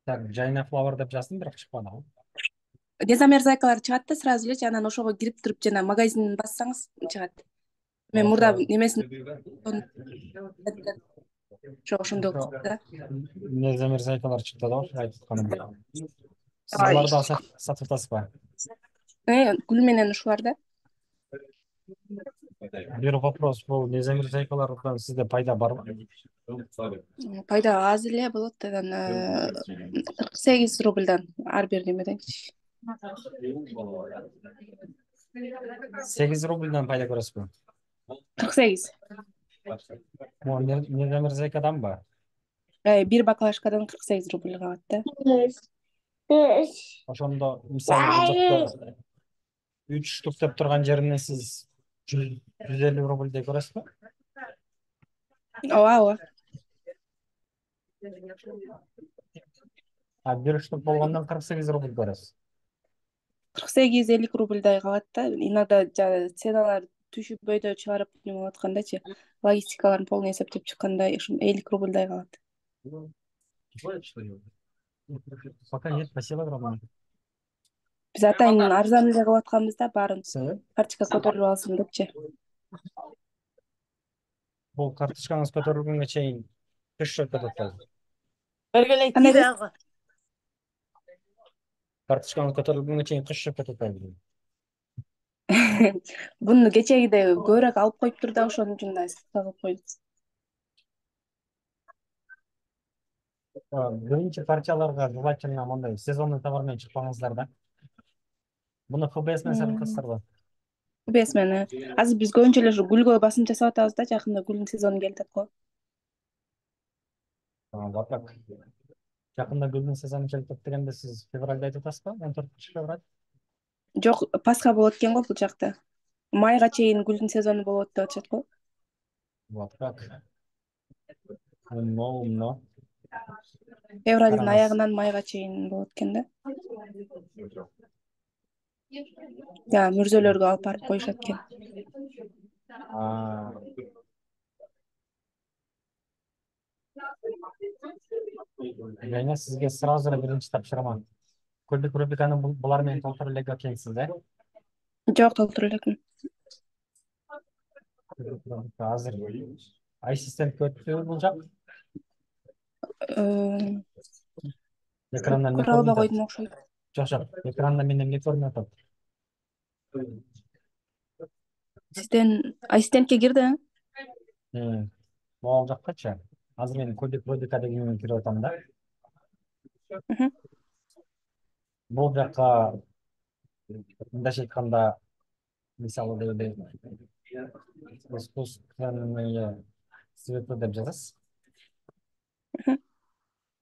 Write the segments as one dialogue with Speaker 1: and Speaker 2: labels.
Speaker 1: Так, Жайна Флауэр деп жаздым, бірақ шықпады ғой.
Speaker 2: Дезамерзайкалар чыгат да сразу эле анан ошого кирип туруп жана магазинин бассаңыз чыгат. Мен мурда
Speaker 1: Ошо
Speaker 2: немесин ошондой
Speaker 1: ошо
Speaker 2: кылып да.
Speaker 1: Дезамерзайкалар чыкты да, ошо айтып атканым. Сиз
Speaker 2: Ооба.
Speaker 1: буларды сатып атасызбы?
Speaker 2: Гүл менен ушулар да.
Speaker 1: Бир вопрос, бул дезамерзайкалардан сизде пайда барбы?
Speaker 2: Пайда аз эле болот анан 48 рубльдан ар бир немеденчи.
Speaker 1: 8 рубльдан пайда көрөсүзбү?
Speaker 2: 48.
Speaker 1: Бул дезамерзайкаданбы?
Speaker 2: Бир баклажкадан 48 рубль калат да.
Speaker 1: Ошондо мисалы бул жакта 3 штук деп турган жерине сиз 150 рубльдей көрөсүзбү?
Speaker 2: Ооба, ооба.
Speaker 1: А бир штук болгондон 48 рубль көрөсүз.
Speaker 2: 48-50 рубльдай калат да. Иногда ценалар түшүп өйдө чыгарып неме болуп аткандачы. Логистикаларын полный эсептеп чыкканда 50 рубльдай калат.
Speaker 1: Пока нет, спасибо огромное.
Speaker 2: Биз атайын арзан эле кылып атканбыз да баарын.
Speaker 1: Себеп?
Speaker 2: Карточка көтөрүлүп алсын депчи.
Speaker 1: Бул карточкаңыз көтөрүлгөнгө чейин кыш өтөт атпайбы?
Speaker 2: Кандай дейсиз?
Speaker 1: Карточкаңыз көтөрүлгөнгө чейин кыш өтөт атпайбы?
Speaker 2: Буну кечегиде көбүрөөк алып коюптур да ошон үчүн да кылып койдум.
Speaker 1: Биринчи партияларга желательно мондай сезонный товар менен чыкпаңыздар да. Буну ФБС менен сатып атасыздарбы?
Speaker 2: ФБС менен. Азыр биз көбүнчө эле ушу гүлгө басым жасап атабыз да, жакында гүлдүн сезону келип атат го.
Speaker 1: Вот так. Жакында гүлдүн сезону келип атат дегенде сиз февралда айтып атасызбы? 14 февраль?
Speaker 2: Жок, Пасха болот экен го бул жакта. Майга чейин гүлдүн сезону болот деп атышат го.
Speaker 1: Вот как. Умно.
Speaker 2: Февралдын
Speaker 1: Караңыз.
Speaker 2: аягынан майга чейин болот экен да. Мүрзөлөргө алып барып коюшат экен.
Speaker 1: Жайна сизге сразу эле биринчи тапшырма. Көлдүк рубриканы булар менен толтуруп эле экенсиз, да?
Speaker 2: Жок, толтура элекмин.
Speaker 1: Азыр ассистентке өттү бул жак. Экрандан эмне
Speaker 2: Көрө
Speaker 1: көрүнүп
Speaker 2: албай
Speaker 1: атат?
Speaker 2: койдум окшойт.
Speaker 1: Жок, экранда менен эмне көрүнүп атат?
Speaker 2: Сизден ассистентке кирди?
Speaker 1: Могул жактачы. Азыр мен көлдүк рубрика дегенге кирип атам да. Бул жакка мындайча айтканда мисалы искусственные цветы деп жазасыз.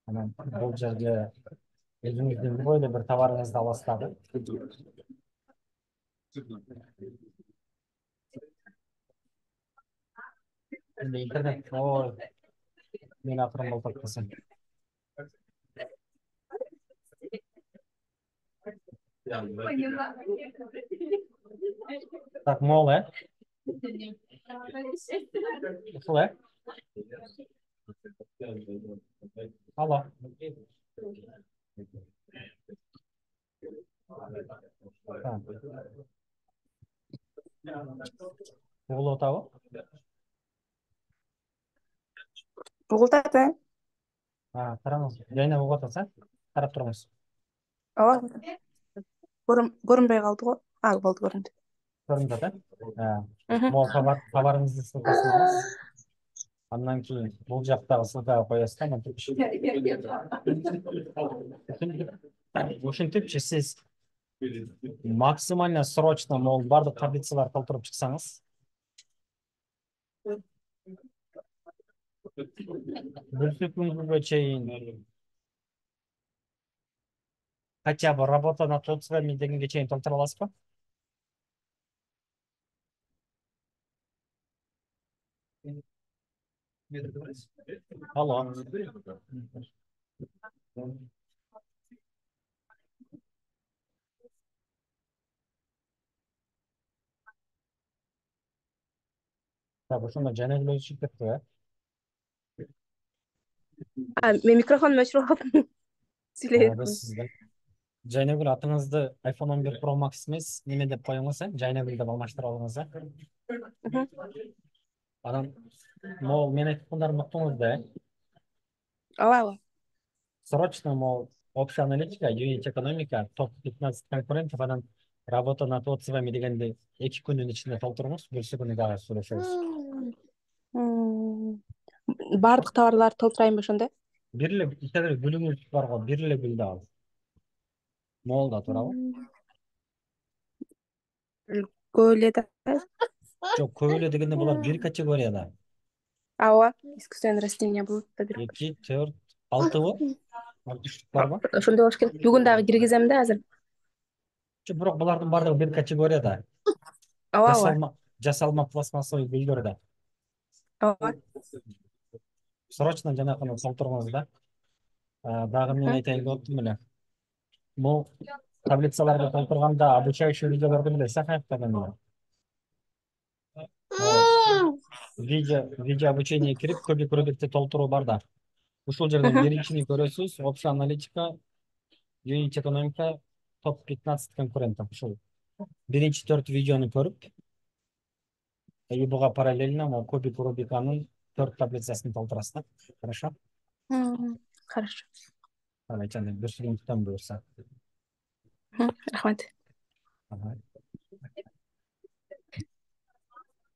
Speaker 1: Анан бул жерге өзүңүздүн любой эле бир товарыңызды аласыз дагы. Эми интернет, мен акырын болуп атпасам. Так, мол, Ушул, Алло. Угулуп атабы?
Speaker 2: Угултат,
Speaker 1: Караңыз, жайна угулуп атса, карап туруңуз.
Speaker 2: Ооба. Көрүнбөй калды го. Болду, көрүндү.
Speaker 1: Көрүнүп атат, Могул товарыңызды ссылкасын. Андан кийин бул жактагы ссылкага коесуз да, ушинтипчи сиз максимально срочно могул бардык таблицаларды толтуруп чыксаңыз, бир күнгө чейин хотя бы работа на 30 дегенге чейин толтура аласызбы? Алло. Так, ошондо жана эле өчүп кетти,
Speaker 2: Мен микрофонумду өчүрүп калдым.
Speaker 1: Ооба
Speaker 2: Сүйлөйөтмүн.
Speaker 1: сизде. Жайнагүл атыңызды iPhone 11 Pro Max эмес, неме деп коюңуз, Жайнагүл деп алмаштырып алыңыз, Анан, могул мен айткандарымды уктуңуз да,
Speaker 2: Ооба, ооба.
Speaker 1: Срочно, мол, общая аналитика, юнит экономика, топ 15 конкурентов, анан работа над отзывами дегенди 2 күнүн ичинде толтуруңуз, бүрсү күнү дагы сүйлөшөбүз.
Speaker 2: Баардык товарларды толтурайынбы ошондо?
Speaker 1: Бир эле гүлүңүз бар го, бир эле гүлдү ал. Могул да туурабы?
Speaker 2: Көп эле да.
Speaker 1: Жок, көп эле дегенде булар бир категорияда.
Speaker 2: Ооба, искусственный растение болот да бирок.
Speaker 1: 2, 4, 6 үчтүк барбы?
Speaker 2: Ошондой болуш керек. Бүгүн дагы киргизем да азыр.
Speaker 1: Бирок булардын баардыгы бир категорияда.
Speaker 2: Ооба, ооба.
Speaker 1: Жасалма пластмассовый гүлдөр да.
Speaker 2: Ооба.
Speaker 1: Срочно жанакыны толтуруңуз да. Дагы мен айтайын деп аттым эле. Бул таблицаларды толтурганда обучающий видеолорду билесиз, каяктардан эле. Видео обучение кирип, көбүк рубрикти толтуруу бар да. Ушул жерден биринчини көрөсүз, общая аналитика, юнит экономика, топ 15 конкурентов. Ушул биринчи 4 видеону көрүп, и буга параллельно могу кубик Рубиканын 4 таблицасын толтурасыз да. Хорошо?
Speaker 2: Хорошо.
Speaker 1: Давай, чанда бир сүрүнтүктөн буюрса.
Speaker 2: Рахмат.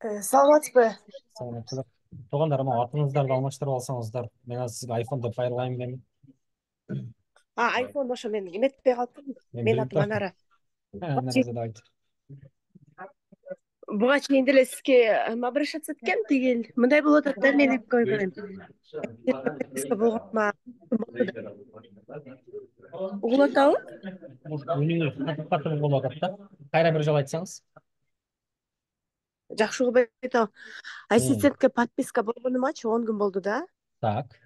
Speaker 3: Саламатсызбы?
Speaker 1: Саламатчылык. Туугандар, могу атыңыздарды алмаштырып алсаңыздар, мен азыр сизге iPhone деп айрылайын мен.
Speaker 3: iPhone ошо мен эметпей калыптым. Менин атым Анара. Буга чейин деле сизге обращаться эткем, тигил мындай болуп атат да, мен эп койбойм. Угулуп атабы?
Speaker 1: Үнүңүз катып болуп атат да. Кайра бир жолу айтсаңыз.
Speaker 3: Жакшы угуп атам. Ассистентке подписка болгонумачы 10 күн болду да.
Speaker 1: Так.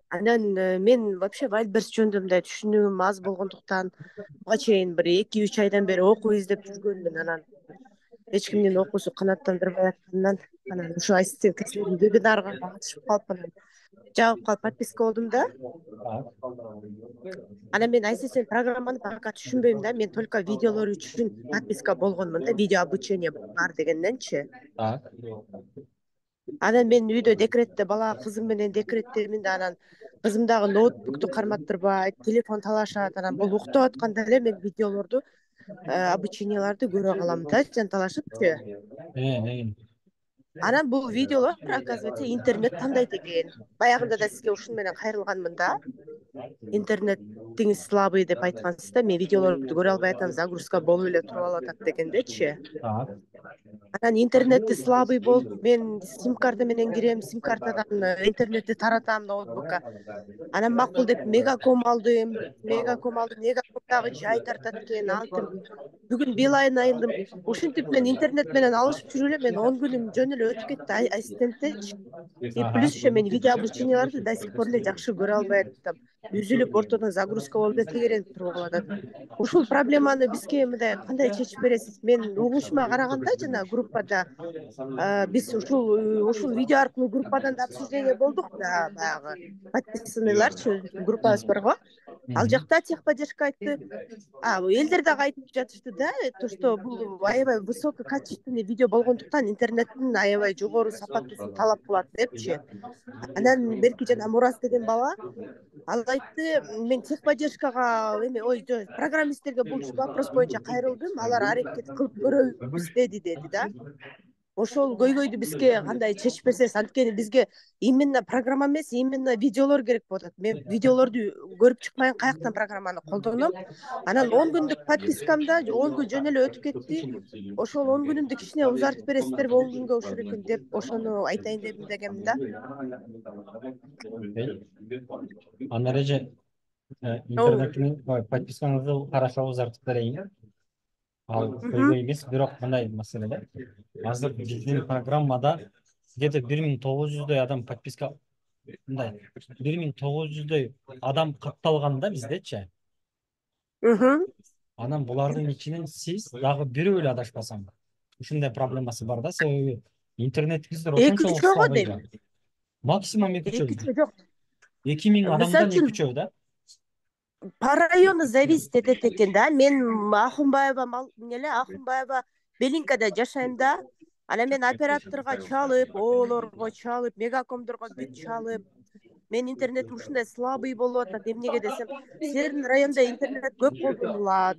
Speaker 3: Анан мен вообще Вайлдберрис жөнүндө мындай түшүнүгүм аз болгондуктан буга чейин бир 2-3 айдан бери окуу издеп жүргөнмүн. Анан эч кимдин окуусу канааттандырбай аткандан анан ушу ассистент вебинарга катышып калып анан жабып калып подписка болдум да. Анан мен ассистент программаны пока түшүнбөйм да. Мен только видеолор үчүн подписка болгонмун да, видео обучение бар дегенденчи.
Speaker 1: Так.
Speaker 3: Анан мен үйдө декретте, бала кызым менен декреттемин да, анан кызым дагы ноутбукту карматтырбайт, телефон талашат. Анан бул уктап атканда эле мен видеолорду, обученияларды көрө калам да, жанталашыпчы. Анан бул видеолор, оказывается, интернет тандайт экен. Баягында да сизге ушун менен кайрылганмын да. Интернетиңиз слабый деп айткансыз да, мен видеолорду көрө албай атам, загрузка болуп эле туруп алып атат дегендечи. Анан интернетти слабый болуп, мен сим-карта менен кирем, сим-картадан интернетти таратам ноутбукка. Анан макул деп мегаком алдым. Мегаком дагы жай тартат экен, алтым. Бүгүн Билайн айылдым. Ушинтип мен интернет менен алышып жүрүп эле мен 10 күнүм жөн эле өтүп кетти ассистенттечи. И плюс еще мен видео обученияларды до сих пор эле жакшы көрө албай атам. Үзүлүп ортодон загрузка болуп эле тегеренип туруп алып атат. Ушул проблеманы бизге мындай кандай чечип бересиз? Мен угушума караганда жана группада биз ушул видео аркылуу группадан да обсуждение болдук да, баягы подписанныйларчы группабыз бар го. Ал жакта техподдержка айтты. Элдер дагы айтып жатышты да, то что бул аябай высококачественный видео болгондуктан интернеттин аябай жогору сапаттуусун талап кылат депчи. Анан берки жана Мураз деген бала ал айтты, мен техподдержкага программисттерге бул вопрос боюнча кайрылдым, алар аракет кылып көрөбүз деди да. Ошол көйгөйдү бизге кандай чечип берсеңиз, анткени бизге именно программа эмес, именно видеолор керек болуп атат. Мен видеолорду көрүп чыкпайын, каяктан программаны колдоном. Анан 10 күндүк подпискамда 10 күн жөн эле өтүп кетти. Ошол 10 күнүмдү кичине узартып бересиздерби, 10 күнгө ушул экен деп ошону айтайын дегем да.
Speaker 1: Анда реже интернеттин подпискаңызды хорошо узартып берейин. Ал көйгөй эмес, бирок мындай маселе да. Азыр биздин программада где-то 1900дөй адам подписка мындай 1900дөй адам катталган да биздечи. Анан булардын ичинен сиз дагы бирөө эле адашпасам. Ушундай проблемасы бар да, себеби интернетиңиздер ошончолук слабый. Максимум 2 жок. 2000
Speaker 3: мисалы
Speaker 1: адамдан
Speaker 3: үчүн
Speaker 1: 2-3 да.
Speaker 3: по району зависит этет экен да. Мен Ахунбаева Белинкада жашайм да. Анан мен операторго чалып, оолорго чалып, мегакомдорго бүт чалып, мен интернетим ушундай слабый болуп атат. Эмнеге десем, силердин районда интернет көп колдонулат.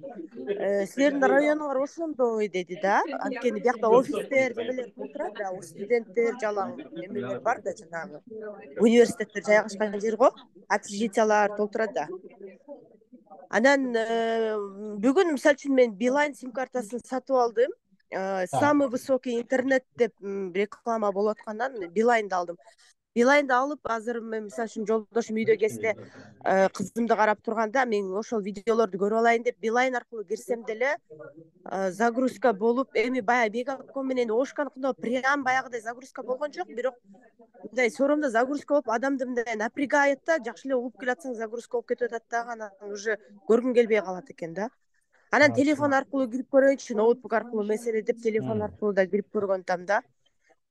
Speaker 3: Силердин районуңар ошондой деди да. Анткени биякта офистер, немелер толтурат да, студенттер, жалаң немелер бар да, жанагы университеттер жайгашкан жер го, общежитиялар толтурат да. Анан бүгүн мисалы үчүн мен Билайн сим картасын сатып алдым. Самый высокий интернет деп реклама болуп аткандан Билайнды алдым. Билайнды алып, азыр мен мисалы үчүн жолдошум үйдө кезде кызымды карап турганда, мен ошол видеолорду көрүп алайын деп Билайн аркылуу кирсем деле загрузка болуп, эми баягы Мегаком менен Ошканыкында прям баягыдай загрузка болгон жок, бирок мындай соромдо загрузка болуп, адамды мындай напрягает да, жакшы эле угуп келатсаң загрузка болуп кетип атат дагы, анан уже көргүң келбей калат экен да. Анан телефон аркылуу кирип көрөйүнчү, ноутбук аркылуу меселе деп телефон аркылуу да кирип көргөн атам да.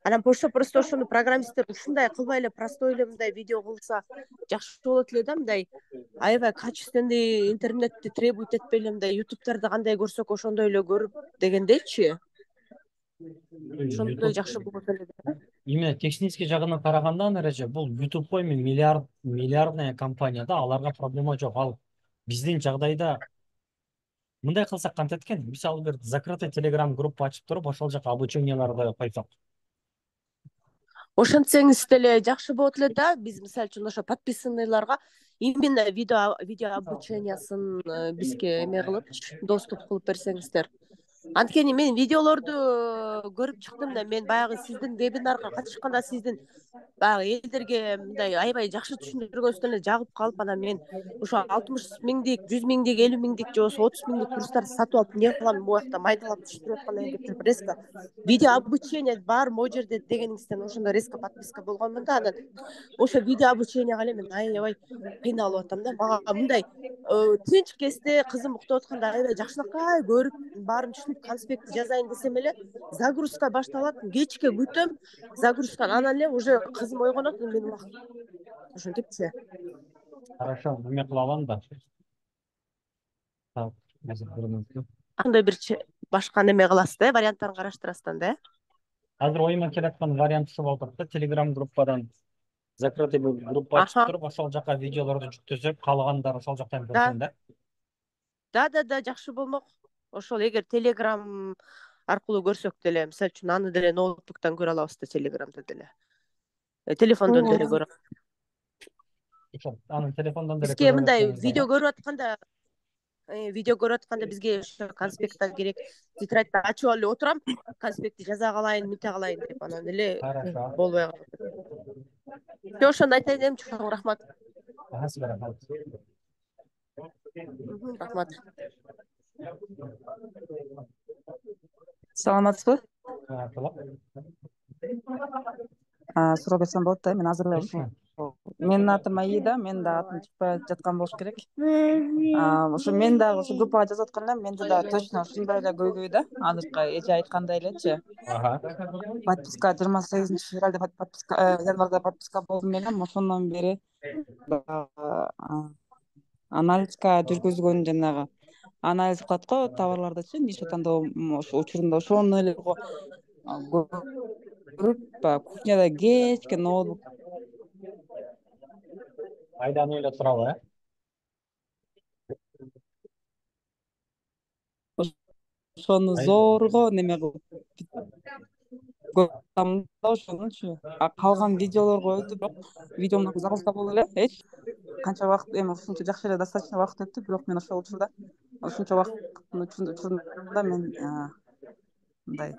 Speaker 3: Анан просто ошону программисттер ушундай кылбай эле простой эле мындай видео кылса жакшы болот эле да, мындай аябай качественный интернетти требует этпей эле мындай ютубтарда кандай көрсөк ошондой эле көрүп дегендейчи. Ошондой жакшы болот эле да.
Speaker 1: Именно технический жагынан караганда Нареже, бул YouTube эми миллиардная компания да, аларга проблема жок. Ал биздин жагдайда мындай кылсак кантет экен? Мисалы бир закрытый телеграм группа ачып туруп, ошол жака обученияларды койсок.
Speaker 3: Ошентсеңиз деле жакшы болот эле да. Биз мисалы үчүн ошо подписанныйларга именно видео обучениясын бизге эме кылып, доступ кылып берсеңиздер. Анткени мен видеолорду көрүп чыктым да, мен баягы сиздин вебинарга катышканда сиздин баягы элдерге мындай аябай жакшы түшүндүргөнүздөн эле жагып калып, анан мен ошо 60 миңдик, 100 миңдик, 50 миңдик же болбосо 30 миңдик курстарды сатып алып эмне кылам, могу жакта майдалап түшүндүрүп аткандан кийин туруп резко видео обучение бар могу жерде дегениңизден ошондо резко подписка болгонмун да. Анан ошо видео обученияга эле мен аябай кыйналып атам да. Мага мындай тынч кезде кызым уктап атканда аябай жакшынакай көрүп, баарын түшүнүп конспект жазайын десем эле загрузка башталат, кечке күтөм загрузканы, анан эле уже кызым ойгонот, мен убакыт ошентипчи.
Speaker 1: Хорошо, эме кыла алам да. Так, азыр бир мүнөт.
Speaker 3: Андай бир башка неме кыласыз да, варианттарын караштырасыздан да.
Speaker 1: Азыр оюма келаткан вариант ушу болуп атат да, телеграм группадан закрытый группа ачып туруп, ошол жака видеолорду жүктөсөк, калгандар ошол жактан көрсүн да.
Speaker 3: Да, жакшы болмок. Ошол эгер телеграм аркылуу көрсөк деле, мисалы үчүн аны деле ноутбуктан көрө алабыз да, телеграмды деле. Телефондон деле көрө.
Speaker 1: Аны телефондон деле
Speaker 3: Бизге мындай
Speaker 1: көрө
Speaker 3: видео көрүп атканда бизге ошо конспекттер керек. Тетрадьты ачып алып отурам, конспектти жаза калайын, мынтя калайын деп, анан эле болбой калат. Ошондо айтайын дедим, чоң рахмат. Рахмат.
Speaker 4: Саламатсызбы? Суроо берсем болот да, мен азыр эле менин атым Аида, менин да атым чыкпай жаткан болуш керек. Ошо мен дагы ошо группага жазып атканда менде да точно ушундай эле көйгөй да, азыркы эже айткандай элечи. Подписка 28-февралда подписка, январда подписка болдум элем, ошондон бери аналитика жүргүзгөн, жанагы анализ кылат го товарлардычы, ниша тандоо ошо учурунда ошону эле көрүп, кухняда кечке ноутбук
Speaker 1: Айданы эле туралы,
Speaker 4: ошону зорго неме кылып көрдүм да, ошонучу. Калган видеолорго өтүп, бирок видеом загрузка болду эле. Эч канча убакыт, эми ушунча жакшы эле достаточно убакыт өттү, бирок мен ошол учурда ушунча убакыттын учурунда мен мындай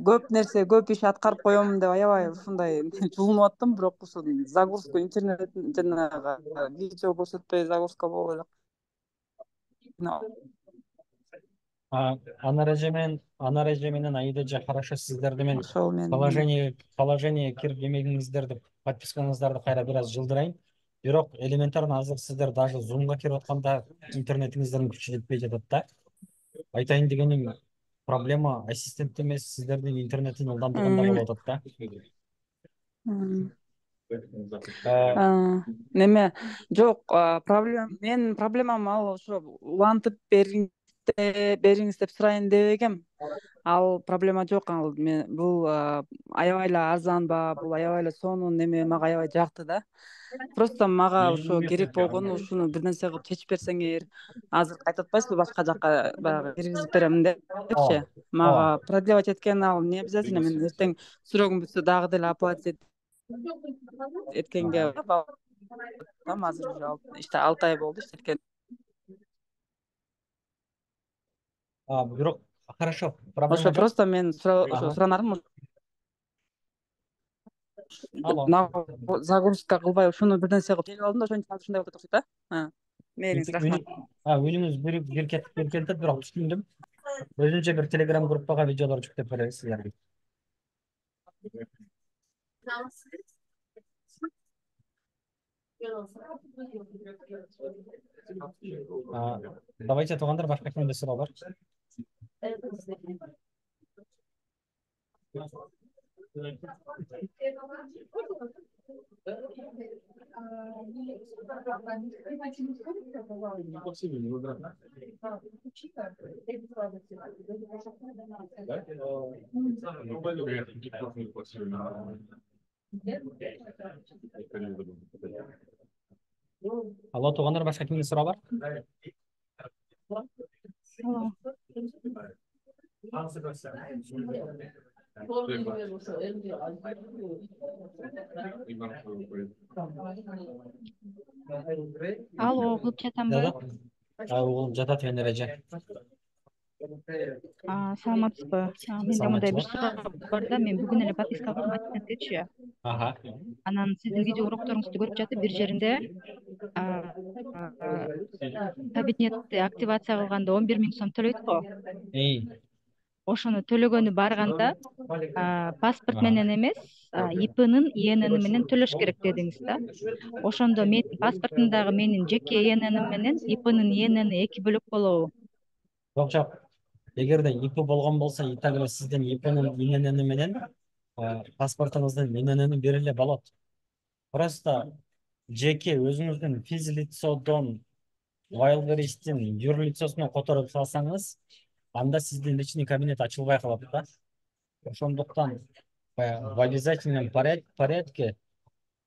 Speaker 4: көп нерсе, көп иш аткарып коем деп аябай ушундай жулунуп аттым, бирок ушул загрузка интернет жанагы видео көрсөтпөй загрузка болуп эле.
Speaker 1: Анареже менен Аидаже хорошо сиздерди мен
Speaker 4: Ошол мен
Speaker 1: положение кирип эмегиңиздерди, подпискаңыздарды кайра бир аз жылдырайын. Бирок элементарно азыр сиздер даже зумга кирип атканда интернетиңиздердин күчү жетпей жатат да. Айтайын дегеним, проблема ассистент эмес, сиздердин интернеттин ылдамдыгында болуп атат да.
Speaker 4: Неме жок, менин проблемам ал ошо улантып бериңиз деп сурайын дебегем. Ал проблема жок. Ал бул аябай эле арзанба, бул аябай эле сонун неме мага аябай жакты да. Просто мага ошо керек болгону ушуну бир нерсе кылып чечип берсеңер, азыр кайтып атпайсызбы башка жака баягы киргизип берем депчи. Мага продлевать эткен ал не обязательно мен эртең срогум бүтсө дагы деле оплатить эткенге азыр уже иште 6 ай болду иштеткени.
Speaker 1: Бирок хорошо,
Speaker 4: Ошо
Speaker 1: проблема жок.
Speaker 4: просто мен ошо суранарым
Speaker 1: Алло.
Speaker 4: загрузка кылбай ушуну бир нерсе кылып чечип алдым да ошон үчүн азыр ушундай болуп атат окшойт да. Мээңиз рахмат.
Speaker 1: Үнүңүз бир кетип бирок түшүндүм. Өзүнчө бир телеграм группага видеолор жүктөп беребиз силерге. Давайте туугандар, башка кимде суроо бар? Алло, туугандар, башка кимде суроо бар?
Speaker 5: Алло, кылып жатамбы?
Speaker 1: Угулум жатат, мен эреже.
Speaker 5: Саламатсызбы? Менде мындай бир суроо бар да, мен бүгүн эле подписка кылдым интернеттечи. Анан сиздин видео урокторуңузду көрүп жатып, бир жеринде кабинетти активация кылганда 11.000 сом төлөйт го. Ошону төлөгөнү барганда паспорт менен эмес, ИПнын ИНН менен төлөш керек дедиңиз да. Ошондо менин паспортумдагы менин жеке ИНН менен ИПнын ИНН эки бөлөк болобу?
Speaker 1: Жок. Эгерде ИП болгон болсо, и так эле сиздин ИПнын ИНН менен паспортуңуздун ИНН бир эле болот. Просто жеке өзүңүздүн физлицодон Wildberries'tin юрлицосуна которуп салсаңыз, анда сиздин личный кабинет ачылбай калат да. Ошондуктан в обязательном порядке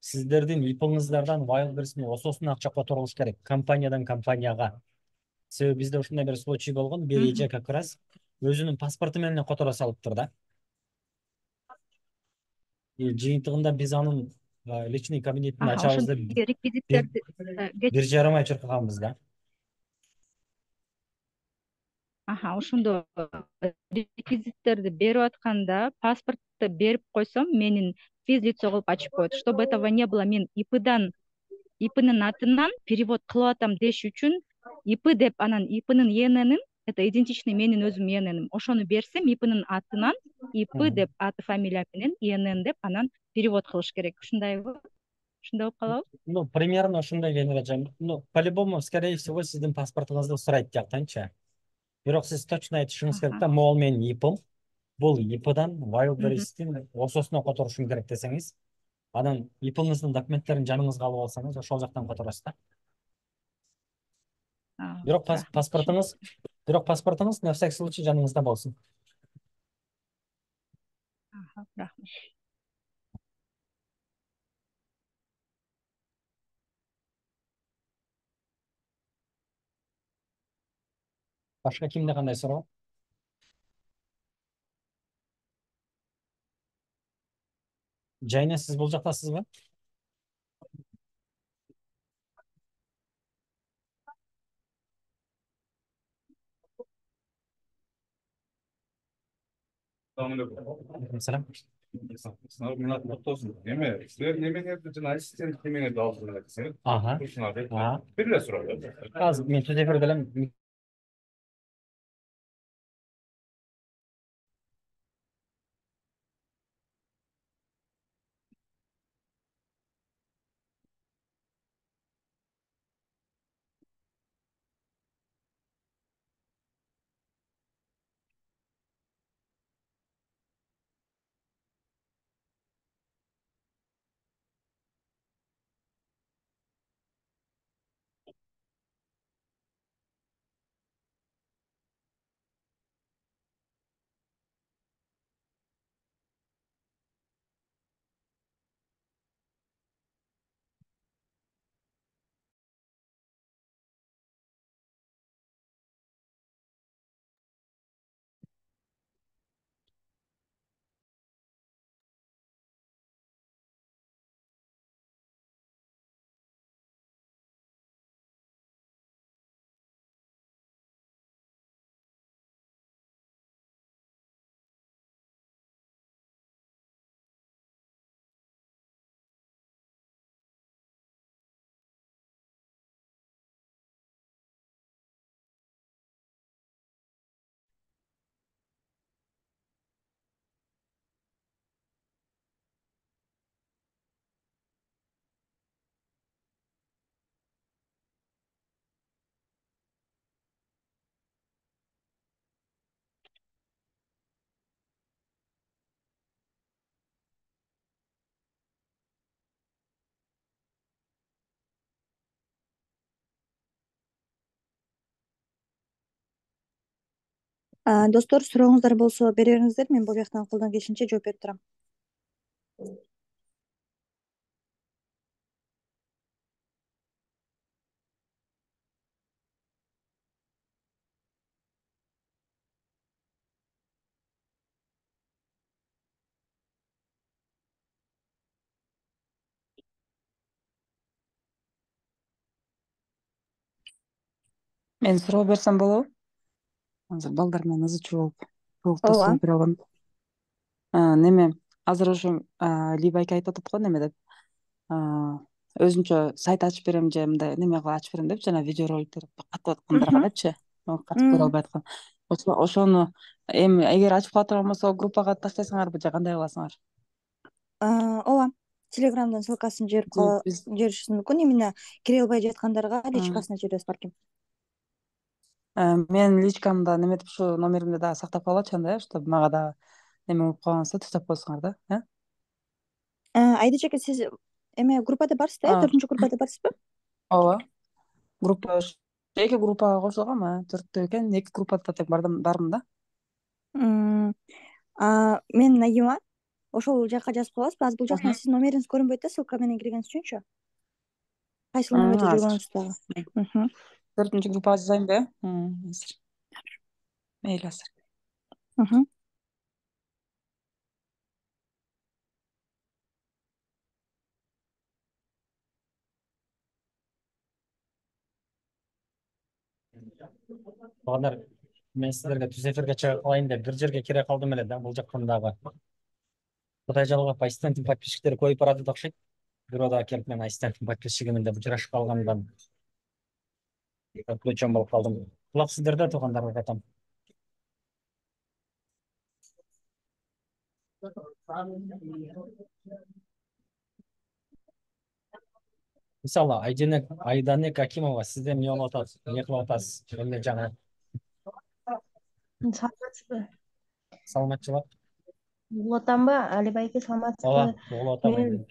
Speaker 1: сиздердин ИПңыздардан Wildberries'тин ОСОсуна акча которулуш керек, компаниядан компанияга. Себеби бизде ушундай бир случай болгон, бир эже как раз өзүнүн паспорту менен которо салыптыр да. Жыйынтыгында биз анын личный кабинетин ачабыз деп
Speaker 5: реквизиттерди
Speaker 1: 1,5 ай чуркаганбыз да.
Speaker 5: Ошондо реквизиттерди берип атканда паспортты берип койсом, менин физлицо кылып ачып коет. Чтобы этого не было, мен ИПнын атынан перевод кылып атам деш үчүн ИП деп анан ИПнын ИНН это идентичный менин өзүм ИНН. Ошону берсем ИПнын атынан ИП деп аты фамилия менен ИНН деп анан перевод кылыш керек. Ушундайбы? Ушундай болуп калабы?
Speaker 1: Примерно ушундай Венерачан. По-любому, скорее всего, сиздин паспортуңузду сурайт жактанчы. Бирок сиз точно айтышыңыз керек да, могул менин ИПым, бул ИПдан Wildberries'тин ОСОсуна которушум керек десеңиз, анан ИПңыздын документтерин жаныңызга алып алсаңыз, ошол жактан которосуз да. Бирок паспортуңуз на всякий случай жаныңызда болсун.
Speaker 5: Рахмат.
Speaker 1: Башка кимде кандай суроо? Жайна, сиз бул жактасызбы? Салам.
Speaker 6: Неме, силер немеңерди жана ассистент немеңерди алдыңар десеңер. Бир эле суроо.
Speaker 1: Азыр мен түз эфирде элем.
Speaker 7: Достор, сурооңуздар болсо бере бериңиздер, мен бул жактан колдон келишинче жооп берип турам.
Speaker 4: Мен суроо берсем болобу? Азыр балдар менен ызы чуу болуп
Speaker 7: Ооба.
Speaker 4: тосуп бере алам. Неме азыр ошо Либайка айтып атат го неме деп өзүнчө сайт ачып берем же мындай неме кылып ачып берем деп жана видеороликтер катып аткандарга депчи катып көрө албай аткан. Ошону эми эгер ачып кала турган болсо группага таштайсыңарбы же кандай кыласыңар?
Speaker 7: Ооба. Телеграмдан ссылкасын
Speaker 4: Биз
Speaker 7: жиберишиңиз мүмкүн. Именно кире албай жаткандарга личкасына жиберебиз балким.
Speaker 4: мен личкамда неметип ушу номеримди дагы сактап калачы анда, чтобы мага дагы неме болуп калганса таштап коесуңар да.
Speaker 7: Айдыч эке, сиз эме группада барсыз да, 4-үнчү группада барсызбы?
Speaker 4: Ооба. Группа эки группага кошулгам, 4тө экен, 2 группада тең бармын да.
Speaker 7: Мен Нагима. Ошол жакка жазып коебузбу? Азыр бул жактан сиздин номериңиз көрүнбөйт да, ссылка менен киргениңиз үчүнчү. Кайсыл номерде
Speaker 4: Азыр
Speaker 7: жүргөнүңүз дагы.
Speaker 4: 4 группага жазайынбы? Азыр. Мейли азыр.
Speaker 1: Багдар, мен силерге түз эфирге чыга калайын деп бир жерге кире калдым эле да, бул жактан дагы. Кудай жалгап, ассистенттин подписчиктери көбөйүп баратат окшойт. Бирөө дагы келип мен ассистенттин подписчигимин деп учурашып калганымдан отключен болуп калдым. Кулак сиздерде туугандарга кайтам. Мисалы, Айданек Акимова сизден эмне болуп атат, эмне кылып атасыз? Эмне жаңы
Speaker 8: Саламатсызбы?
Speaker 1: саламатчылык?
Speaker 8: Угулуп атамбы? Али байке, саламатсызбы?
Speaker 1: Ооба, угулуп атам
Speaker 8: Мен
Speaker 1: Айданек.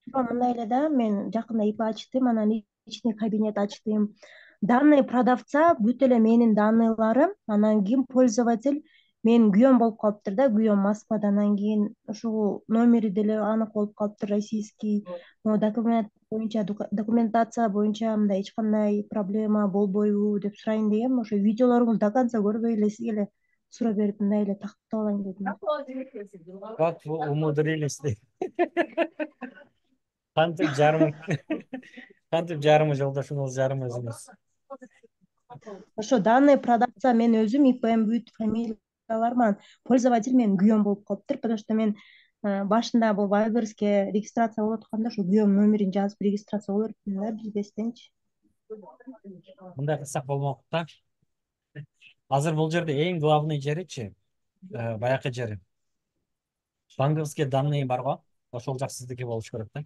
Speaker 8: мындай эле да, мен жакында ИП ачтым, анан личный кабинет ачтым. Данные продавца бүт эле менин данныйларым, анан кийин пользователь менин күйөөм болуп калыптыр да, күйөөм Москвада, анан кийин ушул номери деле анык болуп калыптыр, российский. Документ боюнча, документация боюнча мындай эч кандай проблема болбойбу деп сурайын дегем. Ошо видеолоруңузду до конца көрбөй эле сизге эле суроо берип мындай эле тактап алайын дедим.
Speaker 1: Как вы умудрились? Кантип жарым кантип жарымы жолдошуңуз, жарым өзүңүз.
Speaker 8: Ошо данный продавца мен өзүм ИПМ бүт фамилиялар менен пользователь менин күйөөм болуп калыптыр, потому что мен башында бул Вайберске регистрация болуп атканда ошо күйөөм номерин жазып регистрация боло бериптим да, билбестенчи.
Speaker 1: Мындай кылсак болмок да. Азыр бул жерде эң главный жеричи, баякы жери. Банковский данные барго, ошол жак сиздики болуш керек да.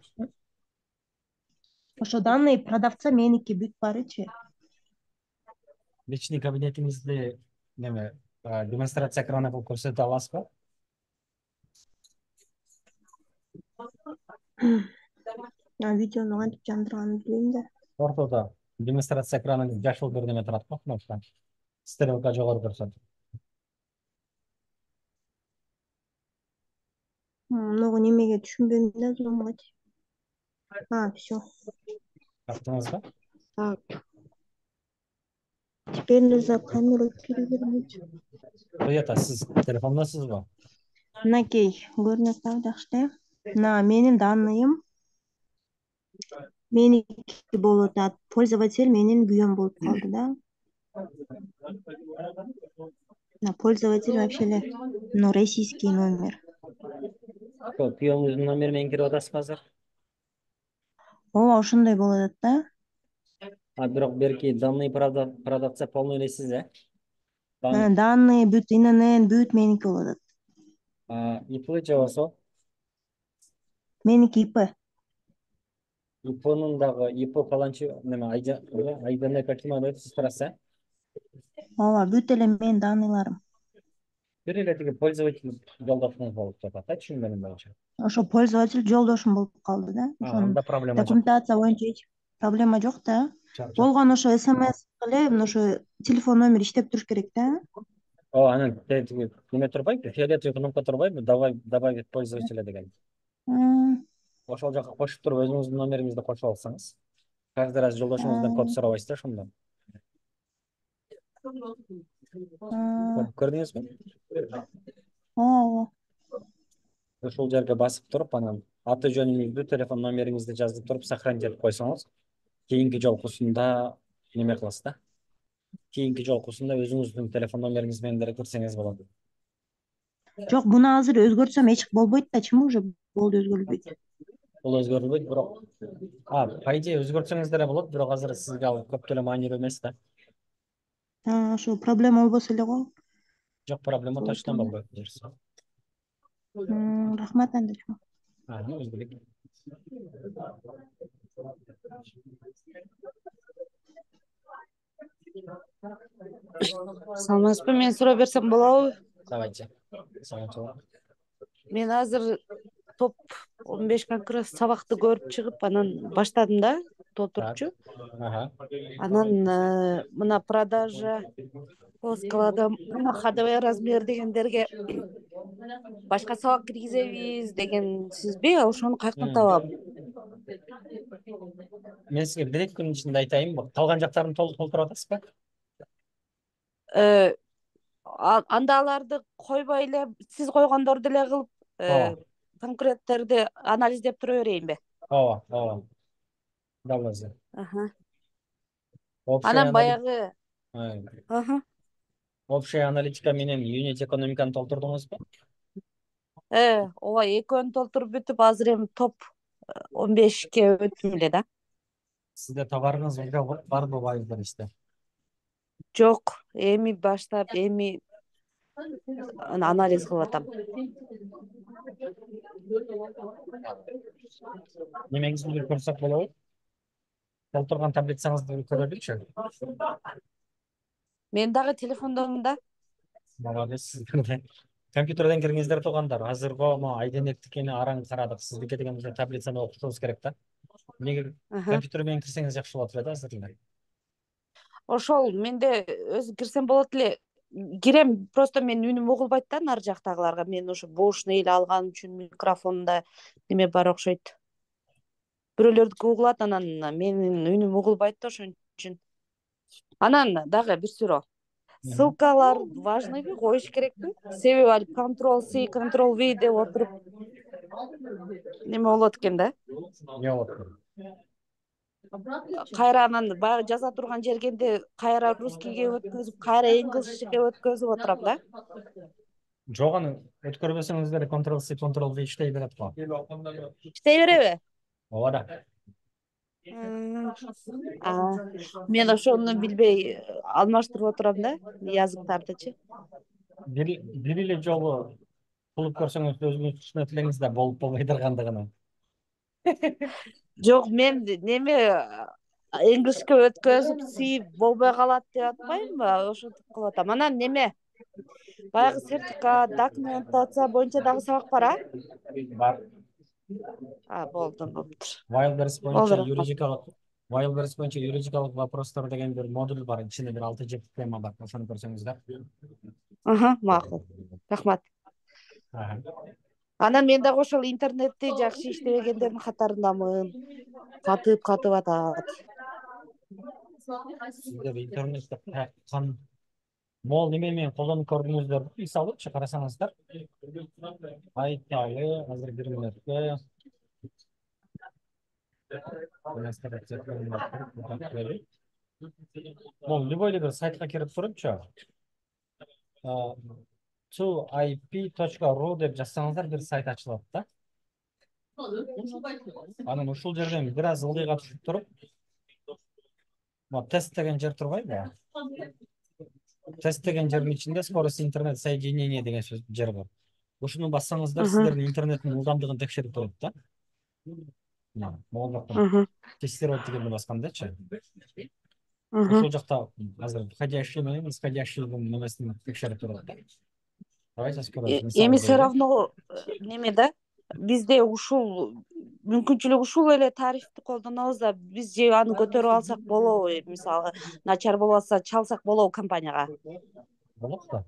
Speaker 8: Ошо данный продавца меники бүт барычы.
Speaker 1: Личный кабинетиңизди неме демонстрация экраны кылып көрсөтө аласызбы?
Speaker 8: Видеону кантип жандырганын билбейм да.
Speaker 1: Ортодо демонстрация экранын жашыл бир неме турат го, кнопка. Стрелка жогору көрсөтөт.
Speaker 8: Муну немеге түшүнбөйм да, зумгачы. Всё.
Speaker 1: Таптыңызбы?
Speaker 8: Так. Теперь нужно камеру перевернуть.
Speaker 1: Коета, сиз телефондосузбу?
Speaker 8: Мынакей, көрүнөт да жакшы. Мына менин данныйым меники болуп атат. Пользователь менин күйөөм болуп калды да. Пользователь вообще эле российский номер.
Speaker 1: Күйөөңүздүн номери менен кирип атасызбы азыр?
Speaker 8: Ооба, ошондой болуп атат да.
Speaker 1: Бирок берки данный продавца полный эле сиз,
Speaker 8: Данные бүт ИНН бүт меники болуп атат.
Speaker 1: ИП же болсо?
Speaker 8: Меники ИП.
Speaker 1: ИПнын дагы ИП паланчы неме Айданек Акимова деп сиз турасыз,
Speaker 8: Ооба, бүт эле менин данныйларым.
Speaker 1: Бир эле тиги пользователь жолдошуңуз болуп жатат, түшүнгөнүм боюнча.
Speaker 8: Ошо пользователь жолдошум болуп калды да. Ошонун
Speaker 1: Анда проблема жок.
Speaker 8: документация боюнча эч проблема жок да. Болгону ошо СМС эле ошо телефон номер иштеп туруш керек да.
Speaker 1: О, анан тетиги неме турбайбы? Фиолетовый кнопка турбайбы? Добавить пользователя деген. Ошол жака кошуп туруп өзүңүздүн номериңизди кошуп алсаңыз, каждый раз жолдошуңуздан код сурабайсыз да ошондо. Көрдүңүзбү?
Speaker 7: Ооба.
Speaker 1: Ушул жерге басып туруп, анан аты жөнүңүздү, телефон номериңизди жазып туруп, сохранить этип койсоңуз, кийинки жолкусунда неме кыласыз да. Кийинки жолкусунда өзүңүздүн телефон номериңиз менен деле кирсеңиз болот.
Speaker 8: Жок, буну азыр өзгөртсөм эч болбойт да, чынбы? Уже болду, өзгөрүлбөйт.
Speaker 1: Бул өзгөрүлбөйт, бирок по идее өзгөртсөңүз деле болот, бирок азыр сизге ал көп деле маанилүү эмес да.
Speaker 8: Ошо проблема болбосо эле го.
Speaker 1: Жок, проблема точно болбойт.
Speaker 8: Рахмат анда.
Speaker 1: Өзгөлүк.
Speaker 9: Саламатсызбы, мен суроо берсем болобу?
Speaker 1: Давайте. Саламатчылык.
Speaker 9: Мен азыр топ 15 конкурс сабакты көрүп чыгып, анан баштадым да, толтурчу. Анан мына продажа, поскалада ходовой размер дегендерге башка сабак киргизебиз дегенсизби? Ошону каяктан табам?
Speaker 1: Мен сизге 1-2 күнүн ичинде айтайын, калган жактарын толтуруп атасызбы?
Speaker 9: Анда аларды койбой эле, сиз койгондорду эле кылып, конкуренттерди анализдеп тура берейинби?
Speaker 1: Ооба. Дал өзү.
Speaker 9: Анан баягы
Speaker 1: Общая аналитика менен юнит экономиканы толтурдуңузбу?
Speaker 9: Ооба, экөөнү толтуруп бүтүп, азыр эми топ 15ке өттүм эле да.
Speaker 1: Сизде товарыңыз уже барбы байылдар иште?
Speaker 9: Жок, эми баштап, эми анализ кылып атам.
Speaker 1: Немеңизди билип көрсөк болобу? Толтурган таблицаңызды көрөлүчү.
Speaker 9: Мен дагы телефондомун да.
Speaker 1: Молодец. Компьютерден киргиңиздер туугандар. Азыркы Айденектикини араң карадык. Сиздики деген таблицаны окутушубуз керек да. Эмнеге компьютер менен кирсеңиз жакшы болот эле да азыр эле.
Speaker 9: Ошол менде өзү кирсем болот эле. Кирем, просто мен үнүм угулбайт да нары жактагыларга. Мен ошо боушный эле алган үчүн микрофонда неме бар окшойт. Бирөөлөрдүкү угулат, анан менин үнүм угулбайт да ошон үчүн. Анан дагы бир суроо. Ссылкалар важныйбы, коюш керекпи? Себеби ал Ctrl-C, Ctrl-V деп отуруп неме болот экен да.
Speaker 1: Эмне болот?
Speaker 9: Кайра анан баягы жаза турган жергенде кайра русскийге өткөзүп, кайра englishке өткөзүп отурам да.
Speaker 1: Жок, аны өткөрбөсөңүздөр Ctrl-C, Ctrl-V иштей берет го.
Speaker 9: Иштей береби?
Speaker 1: Ооба да.
Speaker 9: Мен ошону билбей алмаштырып отурам да, языктардычы.
Speaker 1: Бир эле жолу кылып көрсөңүз өзүңүз түшүнөт элеңиз да, болуп болбой тургандыгын.
Speaker 9: Жок, мен неме englishке өткөзүп, C болбой калат деп атпаймынбы? Ошентип кылып атам. Анан неме? Баягы сертификат, документация боюнча дагы сабак бар,
Speaker 1: Бар.
Speaker 9: Болду, болуптур.
Speaker 1: Wildberries боюнча юридикалык вопростор деген бир модуль бар. Ичинде бир 6-7 тема бар. Ошону көрсөңүздөр.
Speaker 9: Макул. Рахмат. Анан мен дагы ошол интернетти жакшы иштебегендердин катарындамын. Катып атат.
Speaker 1: Сиздер интернетте мол неме менен колдонуп көрдүңүздөр. Мисалычы карасаңыздар. Айталы азыр бир мүнөткө. Любой эле бир сайтка кирип турупчу. 2ip.ru деп жазсаңыздар бир сайт ачылат да. Анан ушул жерден бир аз ылдыйга түшүп туруп, тест деген жер турбайбы? Тест деген жердин ичинде скорость интернет соединение деген жер бар. Ушуну бассаңыздар, сиздердин интернеттин ылдамдыгын текшерип турат да. Тестировать дегенди баскандачы. Ошол жакта азыр входящий менен исходящий немесин текшерип турат да.
Speaker 9: Эми все равно неме да? Бизде ушул мүмкүнчүлүк ушул эле тарифти колдонобуз да, биз же аны көтөрүп алсак болобу? Мисалы, начар болбосо чалсак болобу компанияга?
Speaker 1: Болот да.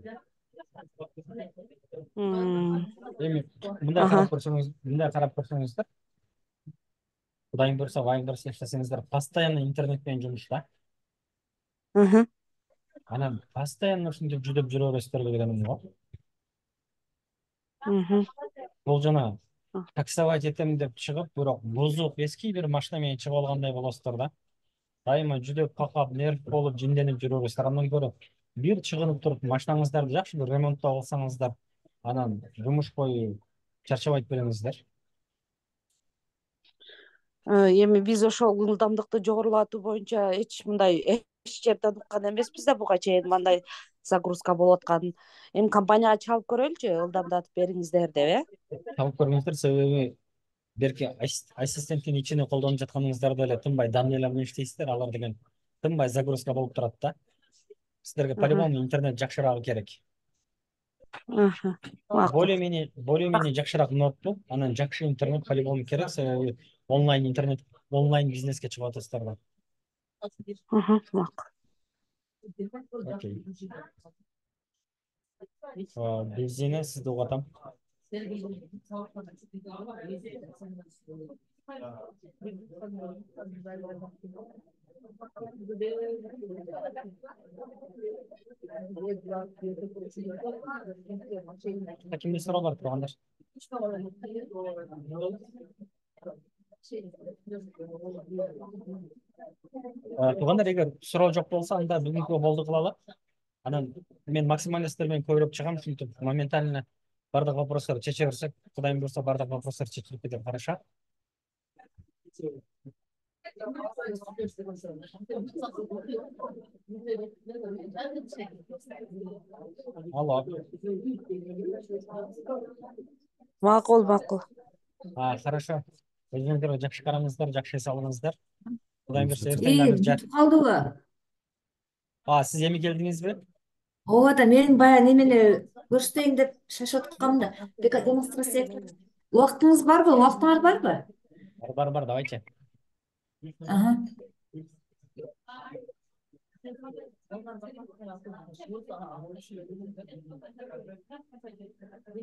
Speaker 1: Эми мындай карап көрсөңүздөр, Кудайым буйруса, Вайым буйруса иштесеңиздер, постоянно интернет менен жумушта. Анан постоянно ушинтип жүдөп жүрө бересиздерби дегеним го. Бул жана таксовать этем деп чыгып, бирок бузук эски бир машина менен чыгып алгандай болосуздар да. Дайыма жүдөп какап, нерв болуп, жинденип жүрө бересиздер. Андан көрө бир чыгынып туруп, машинаңыздарды жакшы бир ремонттоп алсаңыздар, анан жумуш бою чарчабай бериңиздер.
Speaker 9: Эми биз ошол ылдамдыкты жогорулатуу боюнча эч жерден уккан эмеспиз да буга чейин мындай загрузка болуп атканын. Эми компанияга чалып көрөлүчү, ылдамдатып бериңиздер деп,
Speaker 1: Чалып көрүңүздөр, себеби берки ассистенттин ичине колдонуп жатканыңыздарда эле тынбай данныйлар менен иштейсиздер, алар деген тынбай загрузка болуп турат да. Сиздерге по-любому интернет жакшыраагы керек. Более-менее жакшыраак ноутбук, анан жакшы интернет по-любому керек, себеби онлайн бизнеске чыгып атасыздар да. Окей. Бензине сизди угатам. Кимде суроо бар тургандар? Туугандар, эгер суроо жок болсо, анда бүгүнкү болду кылалы. Анан мен максимально сиздер менен көбүрөөк чыгам, ушинтип моментально бардык вопростарды чече берсек, Кудайым буйруса бардык вопростор чечилип кетет, хорошо? Алло.
Speaker 9: Макул.
Speaker 1: Хорошо. Өзүңүздөр жакшы караңыздар, жакшы эс алыңыздар. Кудайым буйруса
Speaker 10: калдыбы?
Speaker 1: Сиз эми келдиңизби?
Speaker 10: Ооба да, мен баягы немени көрсөтөйүн деп шашып аткам да. Демонстрация. Убактыңыз барбы? Убактыңар барбы?
Speaker 1: Бар, давайте.